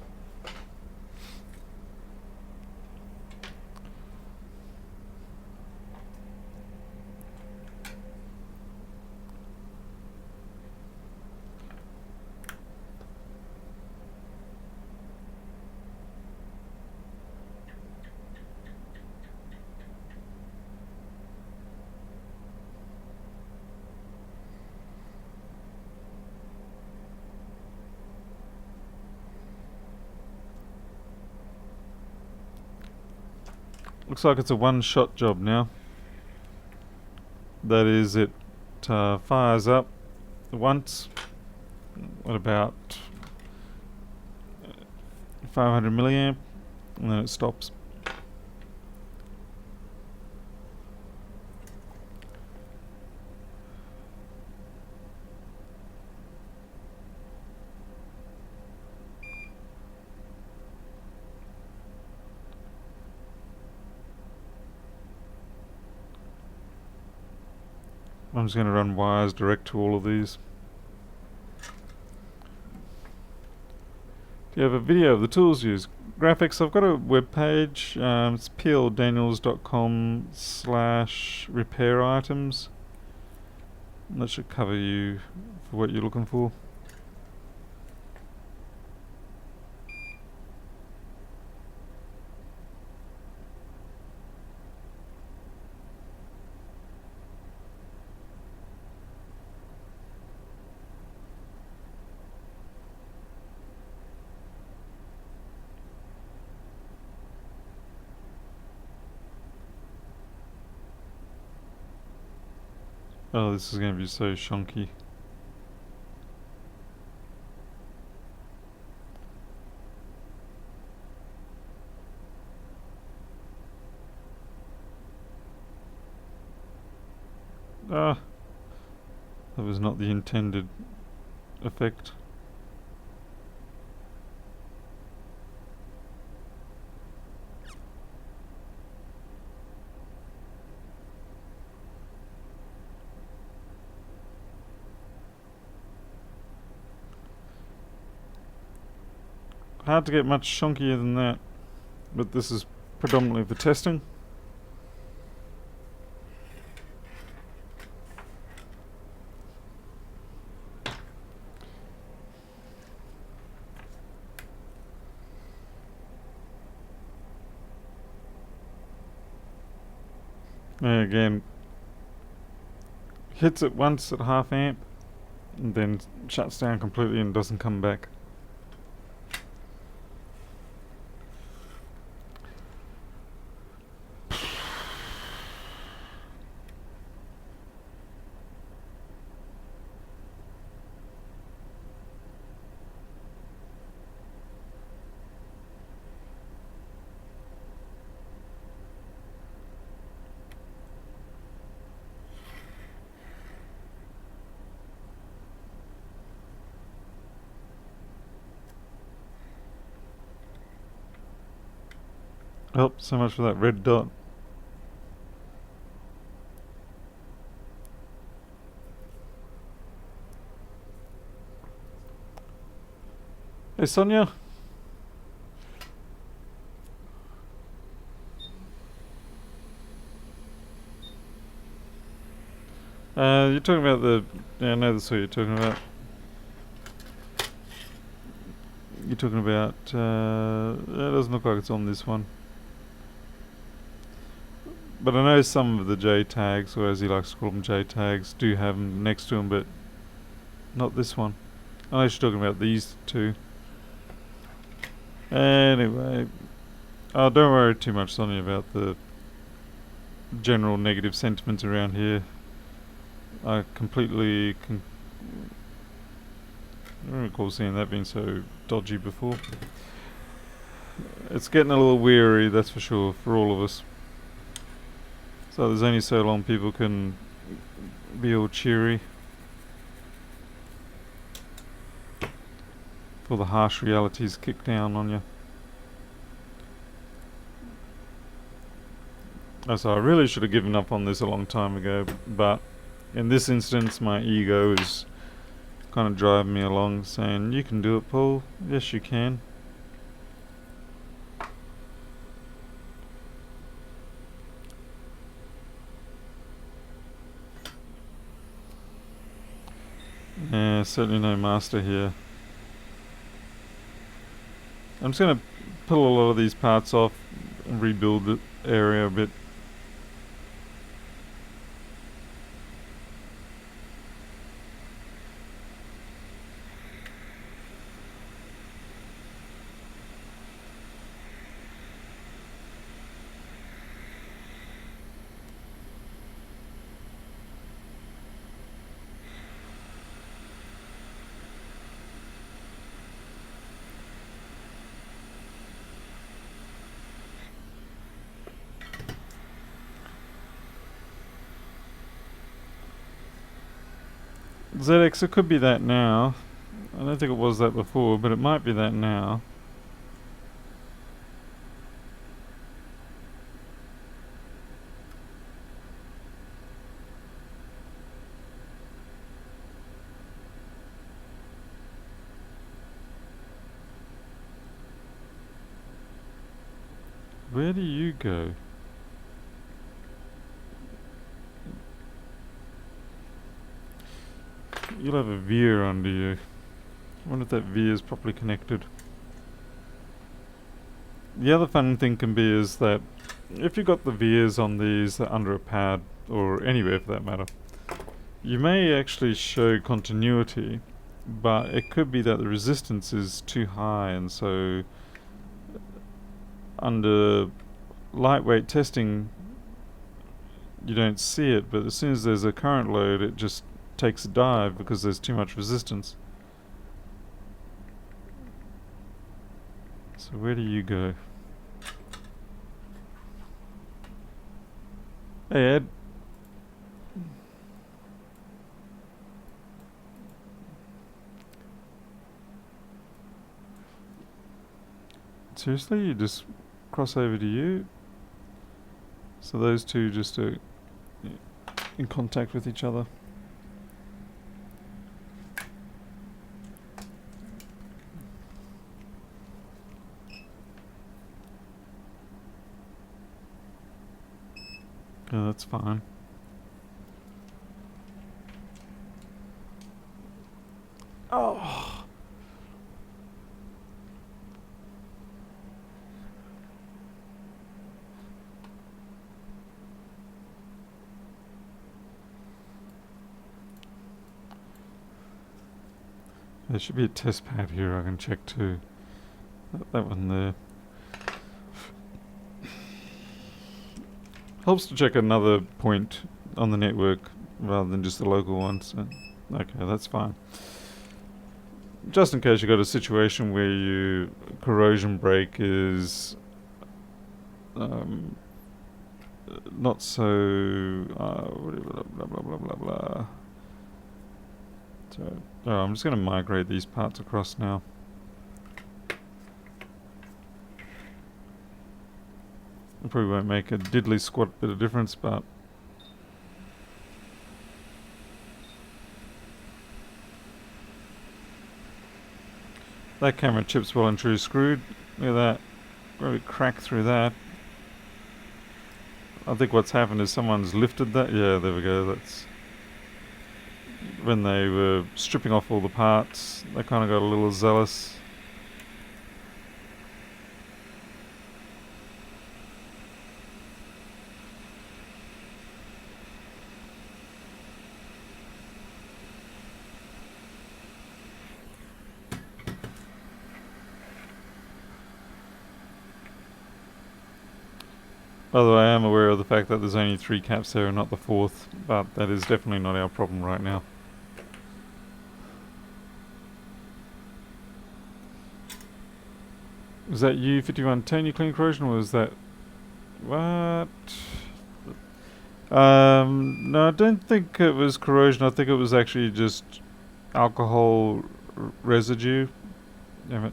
Looks like it's a one-shot job now. That is, it fires up once at about 500 milliamp, and then it stops. I'm just going to run wires direct to all of these. Do you have a video of the tools used? Graphics, I've got a web page. It's pldaniels.com/repair items. That should cover you for what you're looking for. Oh, this is going to be so shonky. Ah, that was not the intended effect. Hard to get much shonkier than that, but this is predominantly for testing. And again, hits it once at half amp and then shuts down completely and doesn't come back. Oh, so much for that red dot. Hey Sonia. You're talking about the... Yeah, I know that's what you're talking about. You're talking about... it doesn't look like it's on this one. But I know some of the J tags, or as he likes to call them, J tags, do have them next to them, but not this one. I know she's talking about these two. Anyway, don't worry too much, Sonia, about the general negative sentiments around here. I completely I don't recall seeing that being so dodgy before. It's getting a little weary, that's for sure, for all of us. So there's only so long people can be all cheery before the harsh realities kick down on you. So I really should have given up on this a long time ago, but in this instance my ego is kind of driving me along, saying, you can do it, Paul. Yes, you can. Yeah, certainly no master here. I'm just going to pull a lot of these parts off and rebuild the area a bit. ZX, it could be that now. I don't think it was that before, but it might be that now. Where do you go? You'll have a veer under you. I wonder if that veer is properly connected. The other fun thing can be is that if you've got the veers on these under a pad, or anywhere for that matter, you may actually show continuity, but it could be that the resistance is too high, and so under lightweight testing you don't see it, but as soon as there's a current load it just takes a dive because there's too much resistance. So where do you go? Hey Ed. Seriously, you just cross over to you? So those two just are in contact with each other. Yeah, that's fine. Oh! There should be a test pad here I can check too. That one there. Helps to check another point on the network rather than just the local one. So, okay, that's fine. Just in case you got a situation where your corrosion break is not so blah blah blah blah blah. So, I'm just going to migrate these parts across now. It probably won't make a diddly squat bit of difference, but that camera chip's well and truly screwed. Look at that. Really cracked through that. I think what's happened is someone's lifted that. Yeah, there we go. That's when they were stripping off all the parts. They kind of got a little zealous. Although I am aware of the fact that there's only 3 caps there and not the 4th, but that is definitely not our problem right now. Was that U5110 you clean corrosion, or was that... what? No, I don't think it was corrosion. I think it was actually just alcohol residue. Damn it.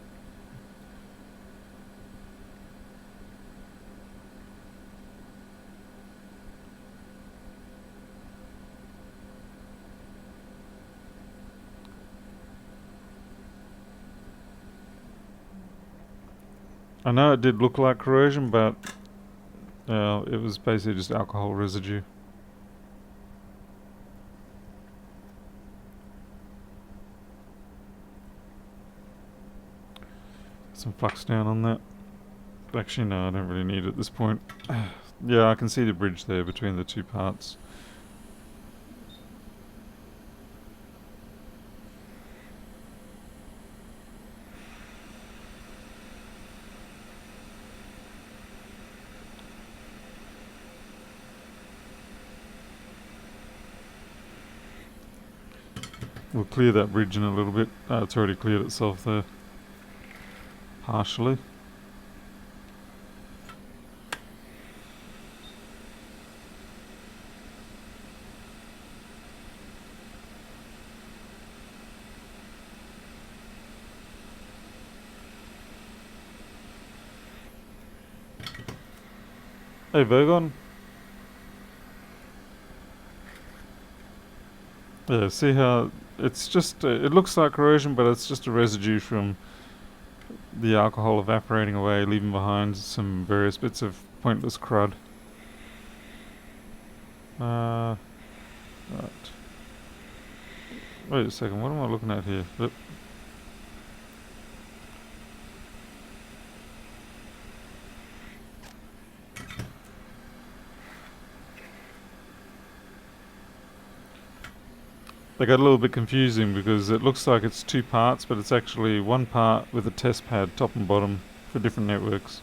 I know it did look like corrosion, but it was basically just alcohol residue. Some flux down on that. Actually, no, I don't really need it at this point. Yeah, I can see the bridge there between the 2 parts. We'll clear that bridge in a little bit. It's already cleared itself there. Partially. Hey, Vergon. Yeah, see how it's just, it looks like corrosion, but it's just a residue from the alcohol evaporating away, leaving behind some various bits of pointless crud. Right. Wait a second, what am I looking at here? Yep. They got a little bit confusing because it looks like it's 2 parts, but it's actually 1 part with a test pad top and bottom for different networks.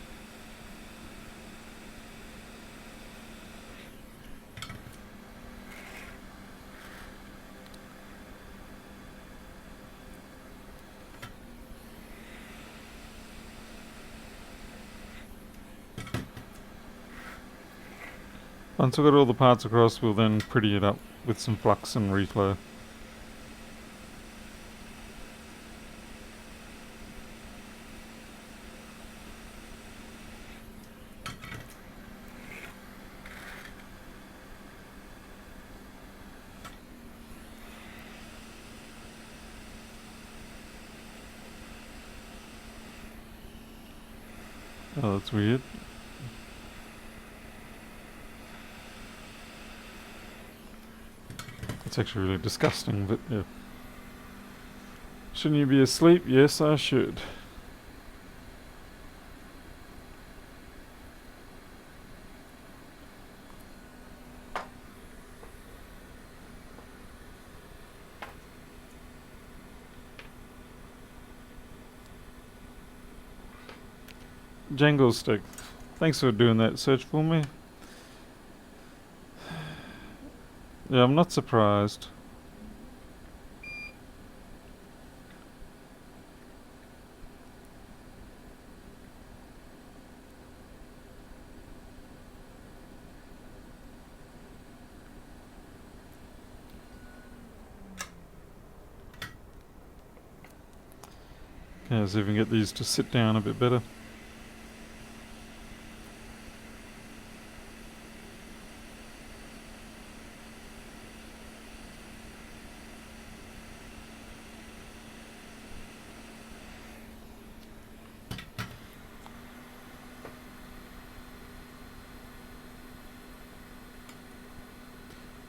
Once we've got all the parts across, we'll then pretty it up with some flux and reflow. Oh, that's weird. It's actually really disgusting, but yeah. Shouldn't you be asleep? Yes, I should. Jangle Stick, thanks for doing that search for me. Yeah, I'm not surprised. Okay, so we can get these to sit down a bit better.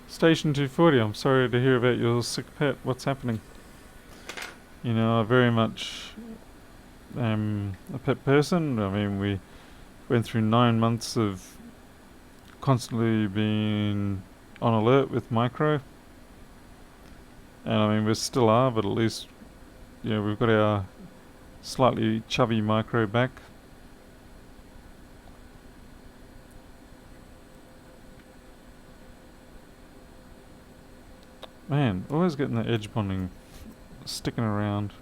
Station 240, I'm sorry to hear about your sick pet. What's happening? You know, I very much am a pet person. I mean, we went through 9 months of constantly being on alert with micro. And I mean, we still are, but at least, you know, we've got our slightly chubby micro back. Man, always getting the edge bonding sticking around.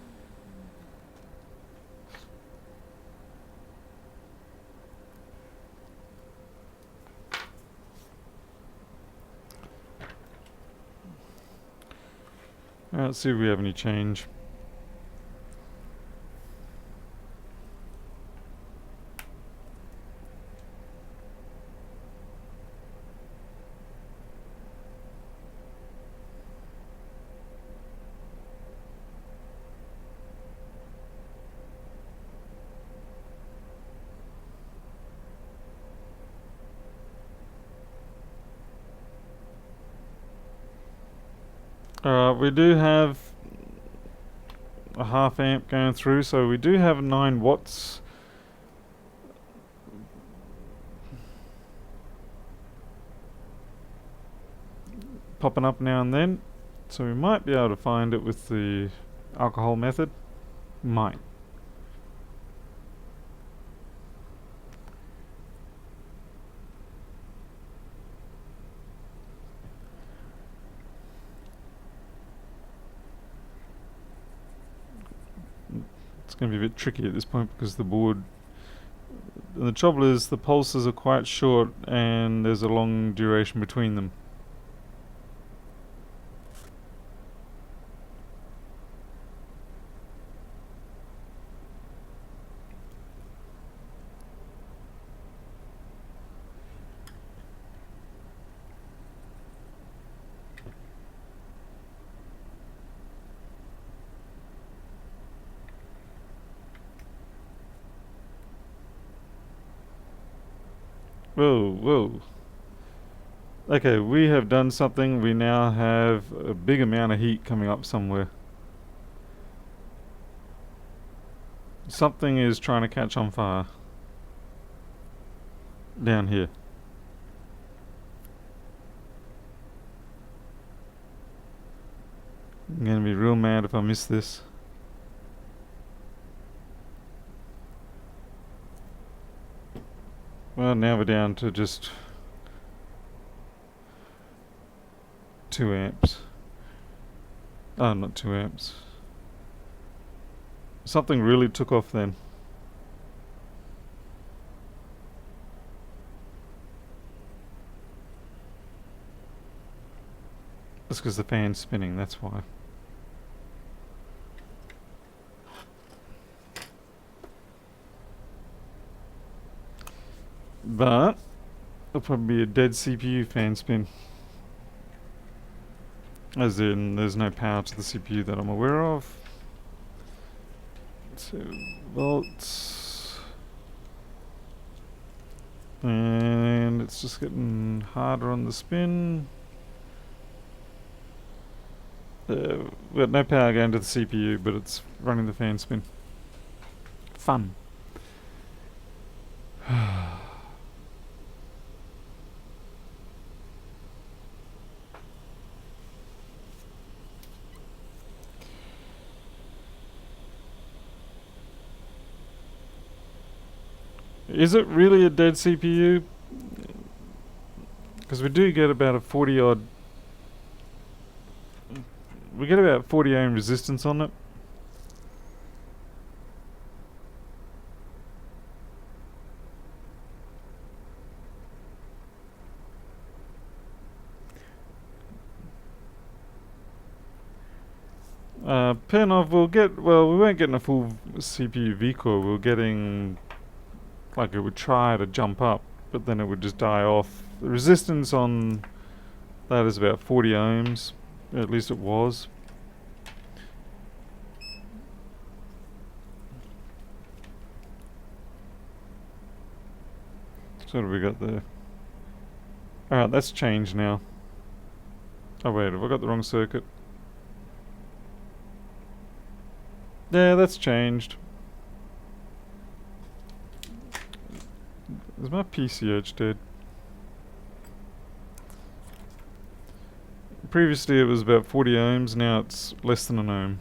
Alright, let's see if we have any change. We do have a half amp going through, so we do have 9 watts. Popping up now and then, so we might be able to find it with the alcohol method. Might. It's going to be a bit tricky at this point because the board, the trouble is the pulses are quite short and there's a long duration between them. Whoa, whoa. Okay, we have done something. We now have a big amount of heat coming up somewhere. Something is trying to catch on fire. Down here. I'm gonna be real mad if I miss this. Well, now we're down to just 2 amps. Oh, not 2 amps. Something really took off then. That's because the fan's spinning, that's why. But it'll probably be a dead CPU fan spin. As in, there's no power to the CPU that I'm aware of. 2 volts. And it's just getting harder on the spin. We've got no power going to the CPU, but it's running the fan spin. Fun. Is it really a dead CPU? Because we do get about a 40 odd. We get about 40 ohm resistance on it. Pernov will get, well, we weren't getting a full CPU V-core, we were getting, like, it would try to jump up, but then it would just die off. The resistance on that is about 40 ohms, at least it was. So what have we got there? Alright, that's changed now. Oh wait, have I got the wrong circuit? Yeah, that's changed. Is my PCH dead? Previously it was about 40 ohms, now it's less than an ohm.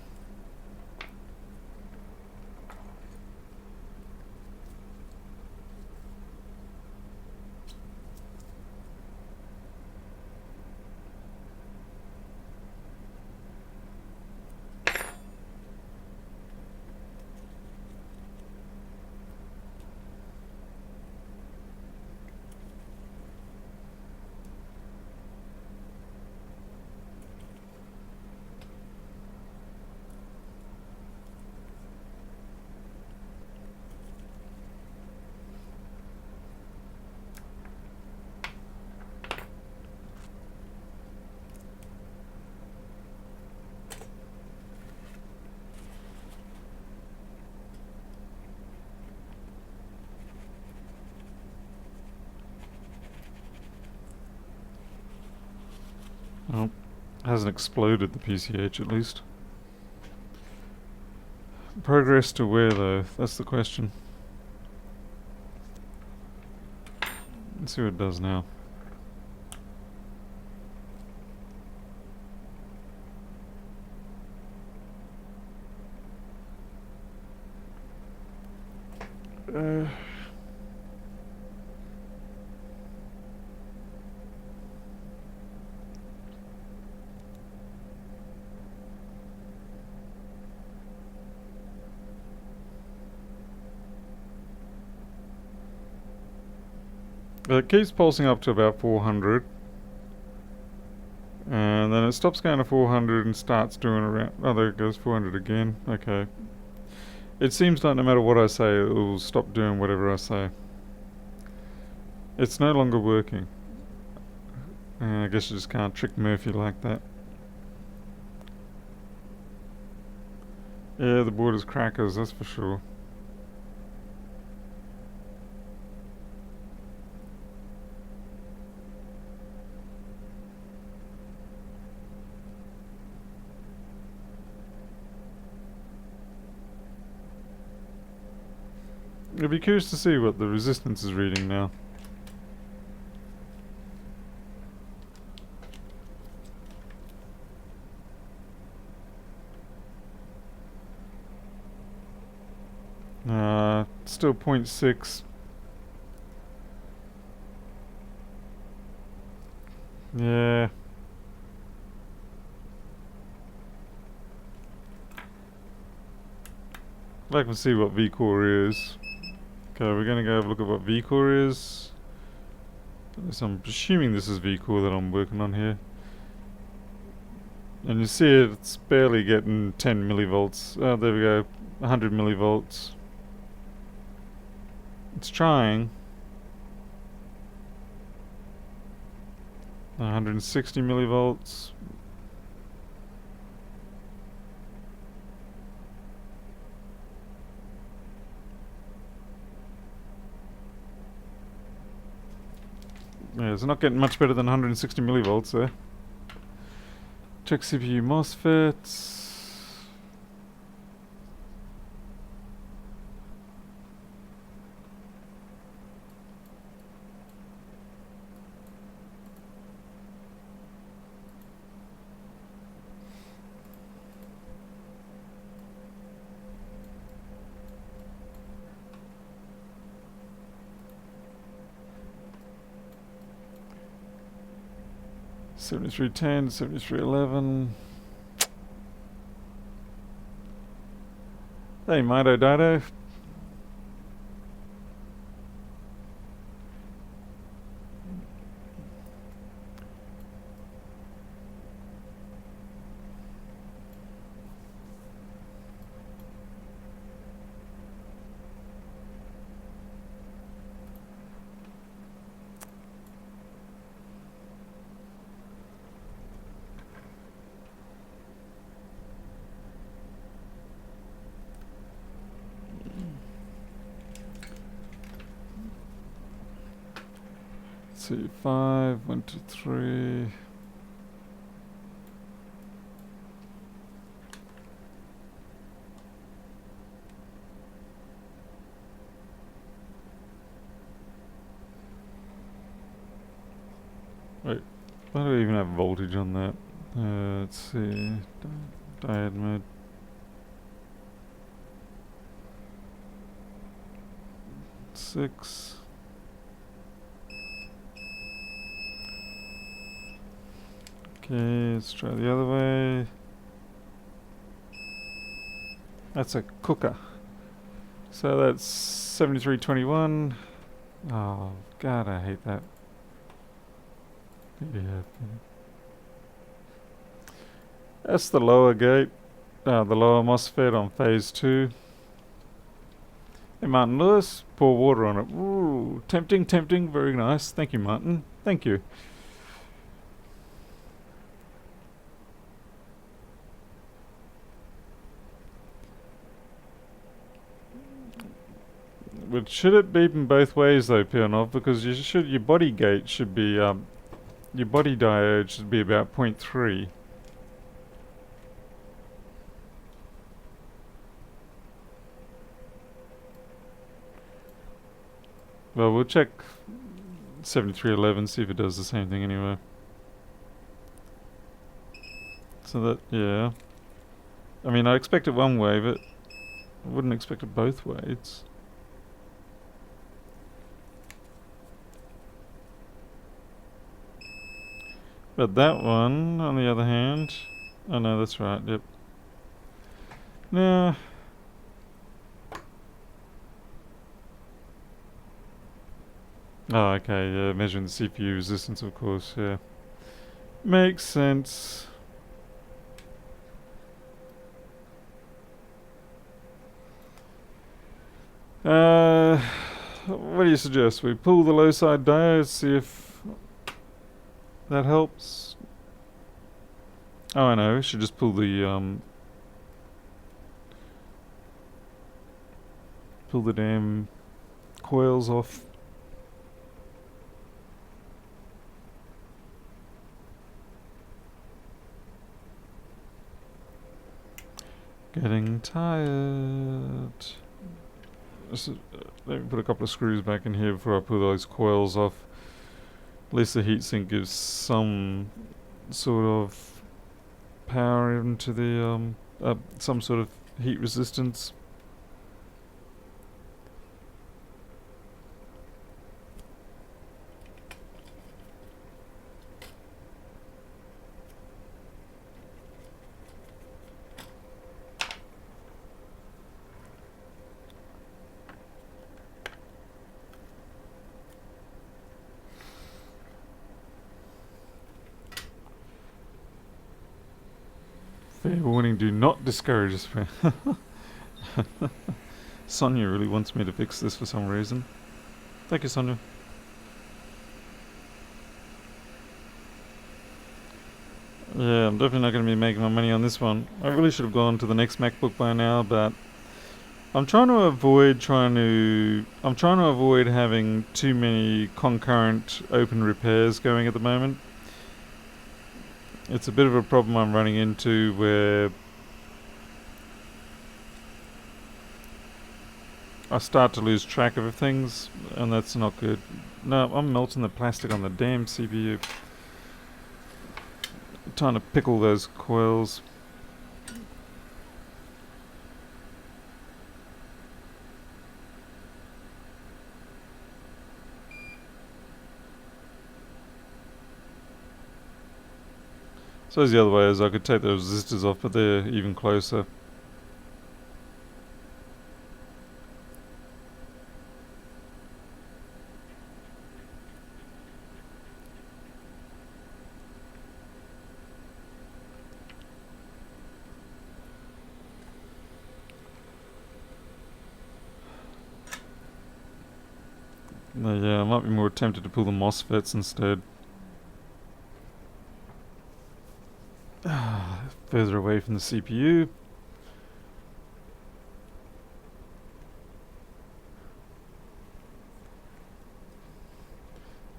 Oh, hasn't exploded the PCH at least. Progress to where though? That's the question. Let's see what it does now. It keeps pulsing up to about 400. And then it stops going to 400 and starts doing around... Oh, there it goes, 400 again. Okay. It seems like no matter what I say, it will stop doing whatever I say. It's no longer working. I guess you just can't trick Murphy like that. Yeah, the board is crackers, that's for sure. I'd be curious to see what the resistance is reading now. Still 0.6. Yeah. I'd like to see what V-core is. Okay, we're gonna go have a look at what V-core is. So I'm assuming this is V-core that I'm working on here. And you see it's barely getting 10 millivolts. Oh, there we go. 100 millivolts. It's trying. 160 millivolts. Yeah, it's not getting much better than 160 millivolts there. Check CPU MOSFETs. $73.10, $73.11. Hey, Mito Dido. See, 5, 1, 2, 3. Wait, why do we even have voltage on that? Let's see, diode mode. 6. Okay, let's try the other way. That's a cooker. So that's 7321. Oh god, I hate that. Yeah. That's the lower gate. The lower MOSFET on phase 2. Hey Martin Lewis, pour water on it. Ooh, tempting, tempting, very nice. Thank you, Martin. Thank you. But should it beep in both ways though, Pionov? Because your body gate should be your body diode should be about 0.3. Well, we'll check 7311, see if it does the same thing anyway. So that, yeah. I mean, I expect it one way, but I wouldn't expect it both ways. But that one, on the other hand... Oh no, that's right, yep. Nah. Oh, okay, yeah, measuring the CPU resistance, of course, yeah. Makes sense. What do you suggest? We pull the low side diode, see if that helps. Oh, I know, we should just pull the damn coils off. Getting tired. Let me put a couple of screws back in here before I pull those coils off. At least the heatsink gives some sort of power into the some sort of heat resistance. Fair warning, do not discourage us. Sonia really wants me to fix this for some reason. Thank you, Sonia. Yeah, I'm definitely not going to be making my money on this one. I really should have gone to the next MacBook by now, but I'm trying to avoid having too many concurrent open repairs going at the moment. It's a bit of a problem I'm running into where I start to lose track of things, and that's not good. No, I'm melting the plastic on the damn CPU. Trying to pickle those coils. So the other way is I could take those resistors off, but they're even closer. Yeah, I might be more tempted to pull the MOSFETs instead. Further away from the CPU.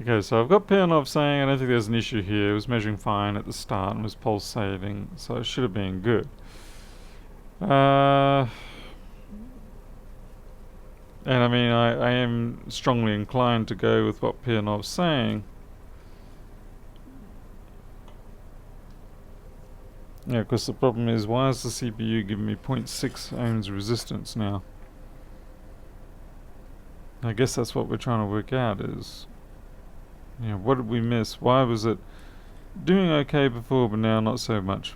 Okay, so I've got Pernov saying I don't think there's an issue here. It was measuring fine at the start and was pulsating, so it should have been good. And I mean, I am strongly inclined to go with what Pernov's saying. Yeah, because the problem is, why is the CPU giving me 0.6 ohms resistance now? I guess that's what we're trying to work out is, you know, what did we miss? Why was it doing okay before, but now not so much?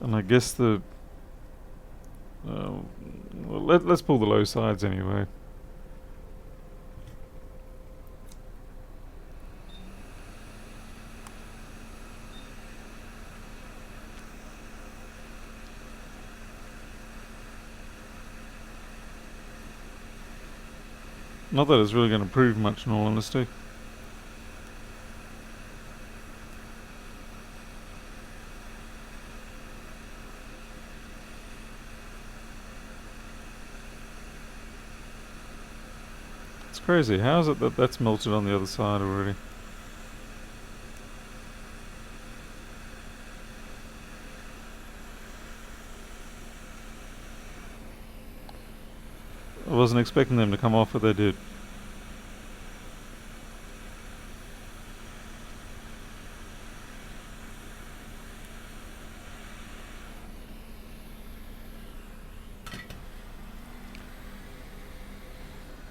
And I guess well, let's pull the low sides anyway. Not that it's really going to prove much, in all honesty. It's crazy. How is it that that's melted on the other side already? I wasn't expecting them to come off, but they did.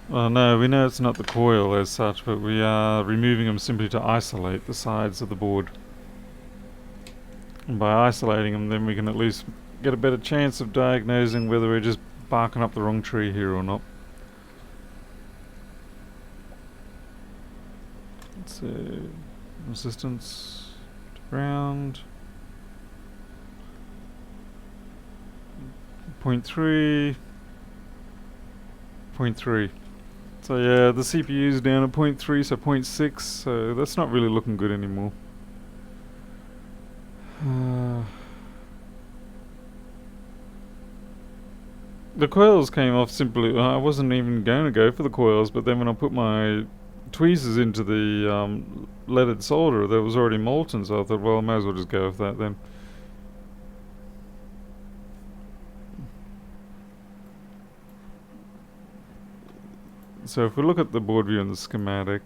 Well, no, we know it's not the coil as such, but we are removing them simply to isolate the sides of the board. And by isolating them, then we can at least get a better chance of diagnosing whether we're just barking up the wrong tree here or not. So, resistance to ground. 0.3. 0.3. So yeah, the CPU is down at 0.3, so 0.6, so that's not really looking good anymore. The coils came off simply. I wasn't even going to go for the coils, but then when I put my tweezers into the leaded solder, that was already molten, so I thought, well, I might as well just go with that then. So if we look at the board view and the schematic,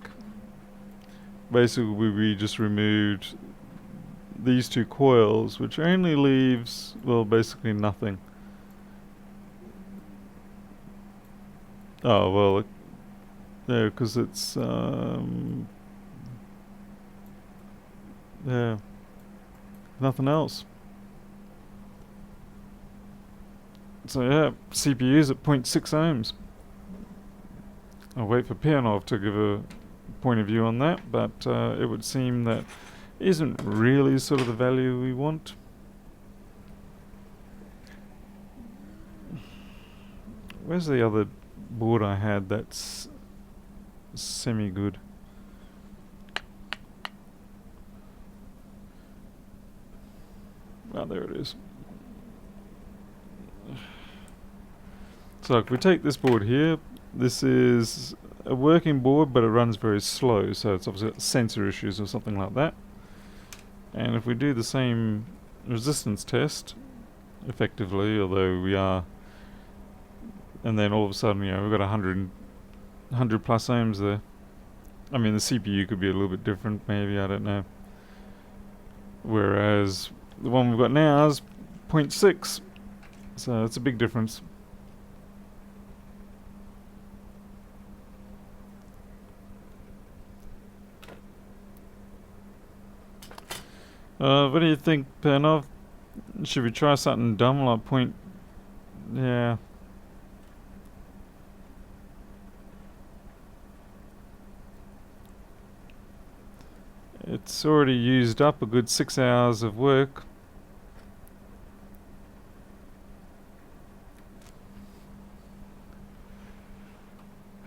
basically we just removed these two coils, which only leaves, well, basically nothing. Oh, well, yeah, because it's, yeah, nothing else. So yeah, CPU's at 0.6 ohms. I'll wait for Pianov to give a point of view on that, but it would seem that isn't really sort of the value we want. Where's the other board I had that's semi-good? Oh, there it is. So if we take this board here, this is a working board, but it runs very slow, so it's obviously got sensor issues or something like that. And if we do the same resistance test, effectively, although we are, and then all of a sudden, you know, we've got 100 plus ohms there. I mean, the CPU could be a little bit different, maybe, I don't know. Whereas the one we've got now is 0.6, so it's a big difference. What do you think, Pernov? Should we try something dumb like point? Yeah. It's already used up a good 6 hours of work.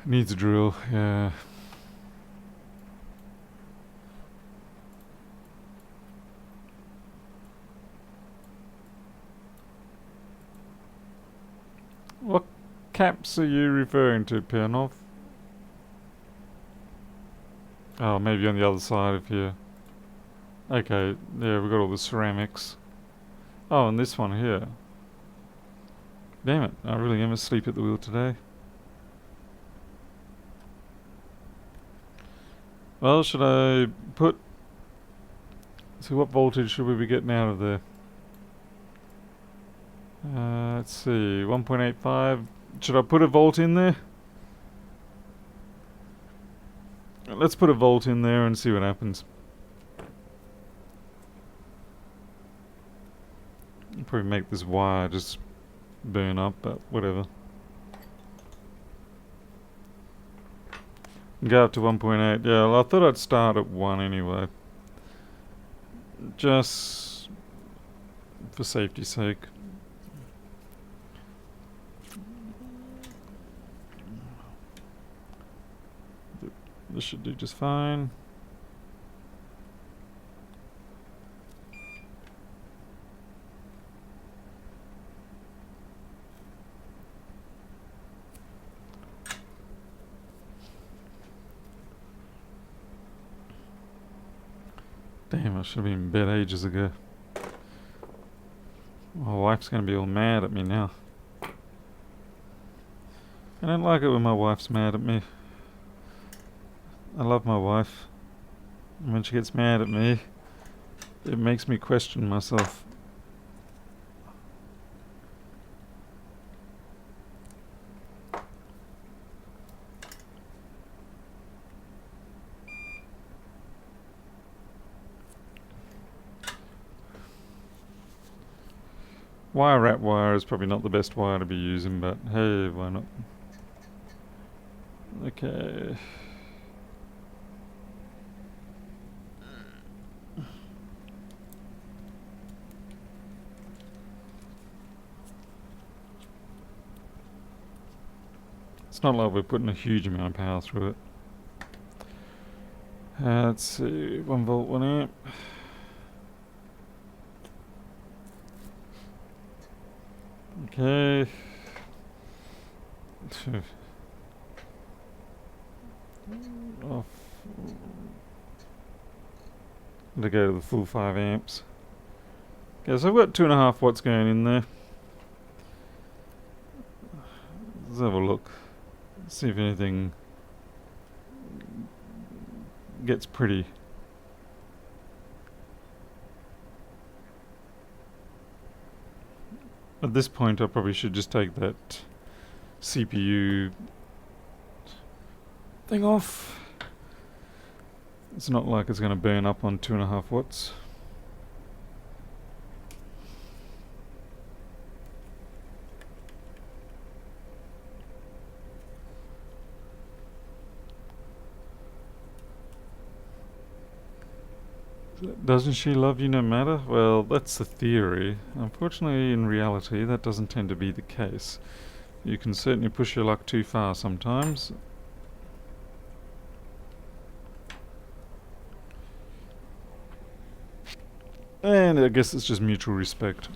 Needs a drill, yeah. What caps are you referring to, Pernov? Oh, maybe on the other side of here. Okay, yeah, we've got all the ceramics. Oh, and this one here. Damn it, I really am asleep at the wheel today. Well, should I put... So what voltage should we be getting out of there? Let's see, 1.85. Should I put a volt in there? Let's put a volt in there and see what happens. I'll probably make this wire just burn up, but whatever. Go up to 1.8. Yeah, well, I thought I'd start at 1 anyway. Just for safety's sake. This should do just fine. Damn, I should have been in bed ages ago. My wife's going to be all mad at me now. I don't like it when my wife's mad at me. I love my wife. And when she gets mad at me, it makes me question myself. Wire wrap wire is probably not the best wire to be using, but hey, why not? Okay. It's not like we're putting a huge amount of power through it. Let's see, 1 volt, 1 amp. Okay. Off. To go to the full 5 amps. Okay, so I've got 2.5 watts going in there. Let's have a look. See if anything gets pretty. At this point I probably should just take that CPU thing off. It's not like it's going to burn up on 2.5 watts. Doesn't she love you no matter? Well, that's the theory. Unfortunately, in reality, that doesn't tend to be the case. You can certainly push your luck too far sometimes. And I guess it's just mutual respect.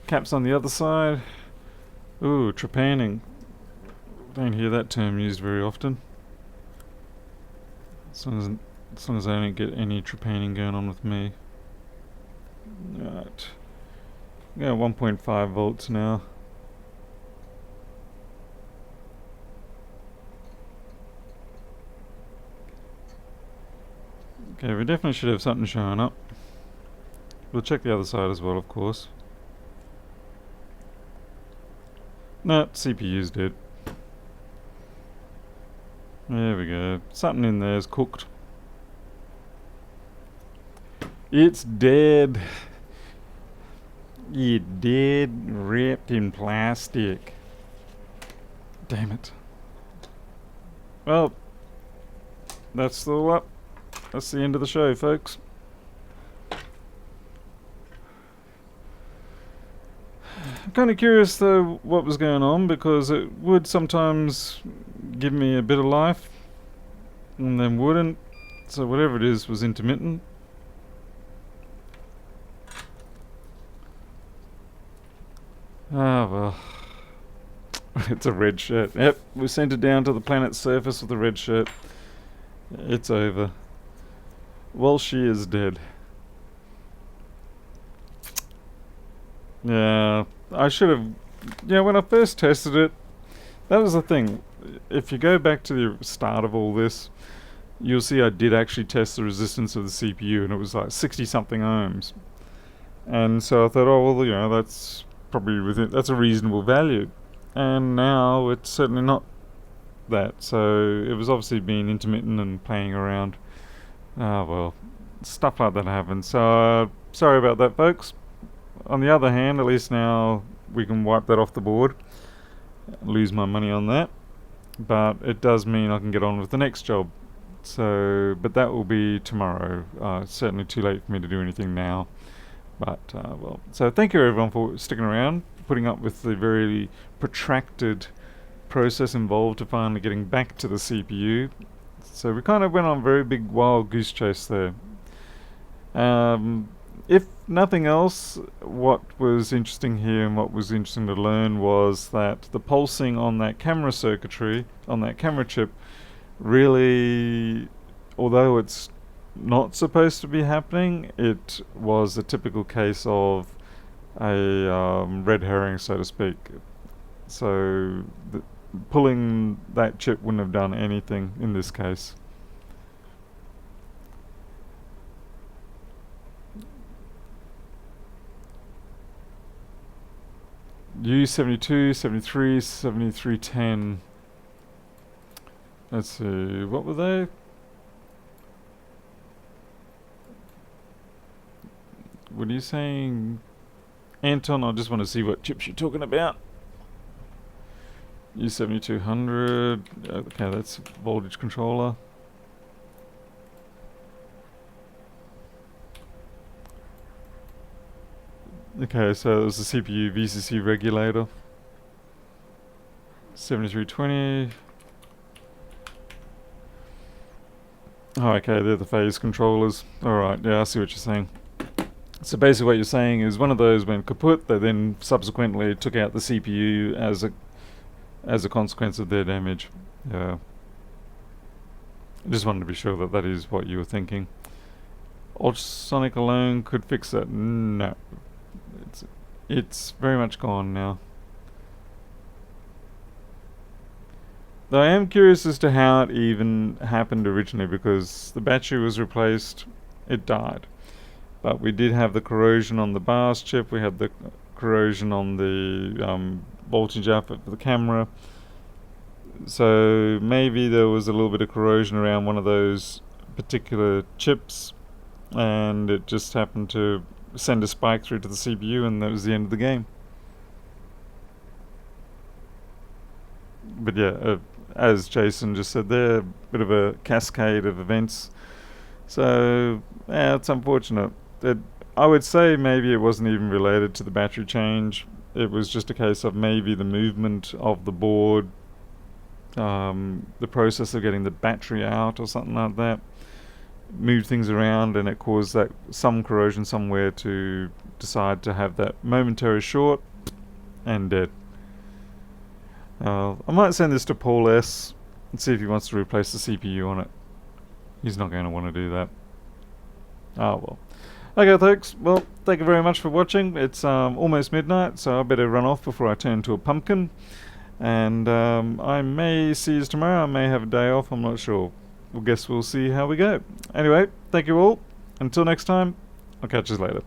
Caps on the other side. Ooh, trepanning. Don't hear that term used very often. As long as I don't get any trepanning going on with me. Right. Yeah, 1.5 volts now. Okay, we definitely should have something showing up. We'll check the other side as well, of course. No, CPU's dead. There we go. Something in there's cooked. It's dead. You dead, wrapped in plastic. Damn it. Well, that's the end of the show, folks. I'm kind of curious though what was going on, because it would sometimes give me a bit of life and then wouldn't, so whatever it is was intermittent. Ah well, it's a red shirt. Yep, we sent it down to the planet's surface with a red shirt. It's over. Well, she is dead. Yeah, I should have. Yeah, when I first tested it, that was the thing. If you go back to the start of all this, you'll see I did actually test the resistance of the CPU, and it was like 60 something ohms. And so I thought, oh well, you know, that's probably that's a reasonable value. And now it's certainly not that. So it was obviously being intermittent and playing around. Ah well, stuff like that happens. So sorry about that, folks. On the other hand, at least now we can wipe that off the board. Lose my money on that. But it does mean I can get on with the next job. So, but that will be tomorrow. It's certainly too late for me to do anything now. But, well, so thank you everyone for sticking around, putting up with the very protracted process involved to finally getting back to the CPU. So we kind of went on a very big wild goose chase there. If nothing else, what was interesting here and what was interesting to learn was that the pulsing on that camera circuitry, on that camera chip, really, although it's not supposed to be happening, it was a typical case of a red herring, so to speak. So pulling that chip wouldn't have done anything in this case. U72, 73, 7310. Let's see, what were they? What are you saying, Anton? I just want to see what chips you're talking about. U7200. Okay, that's voltage controller. Okay, so it was the CPU VCC regulator. 7320. Oh, okay, they're the phase controllers. Alright, yeah, I see what you're saying. So basically what you're saying is one of those went kaput, they then subsequently took out the CPU as a consequence of their damage. Yeah. I just wanted to be sure that that is what you were thinking. Ultrasonic alone could fix that. No. It's very much gone now. Though I am curious as to how it even happened originally, because the battery was replaced, it died. But we did have the corrosion on the BIOS chip, we had the corrosion on the voltage output for the camera. So maybe there was a little bit of corrosion around one of those particular chips, and it just happened to send a spike through to the CPU, and that was the end of the game. But yeah, as Jason just said there, a bit of a cascade of events. So yeah, it's unfortunate. I would say maybe it wasn't even related to the battery change. It was just a case of maybe the movement of the board, the process of getting the battery out or something like that, moved things around, and it caused that some corrosion somewhere to decide to have that momentary short and dead. I might send this to Paul S and see if he wants to replace the CPU on it. He's not going to want to do that. Oh well. Okay, folks. Well, thank you very much for watching. It's almost midnight, so I better run off before I turn to a pumpkin. And I may see you tomorrow. I may have a day off. I'm not sure. We'll see how we go. Anyway, thank you all. Until next time, I'll catch you later.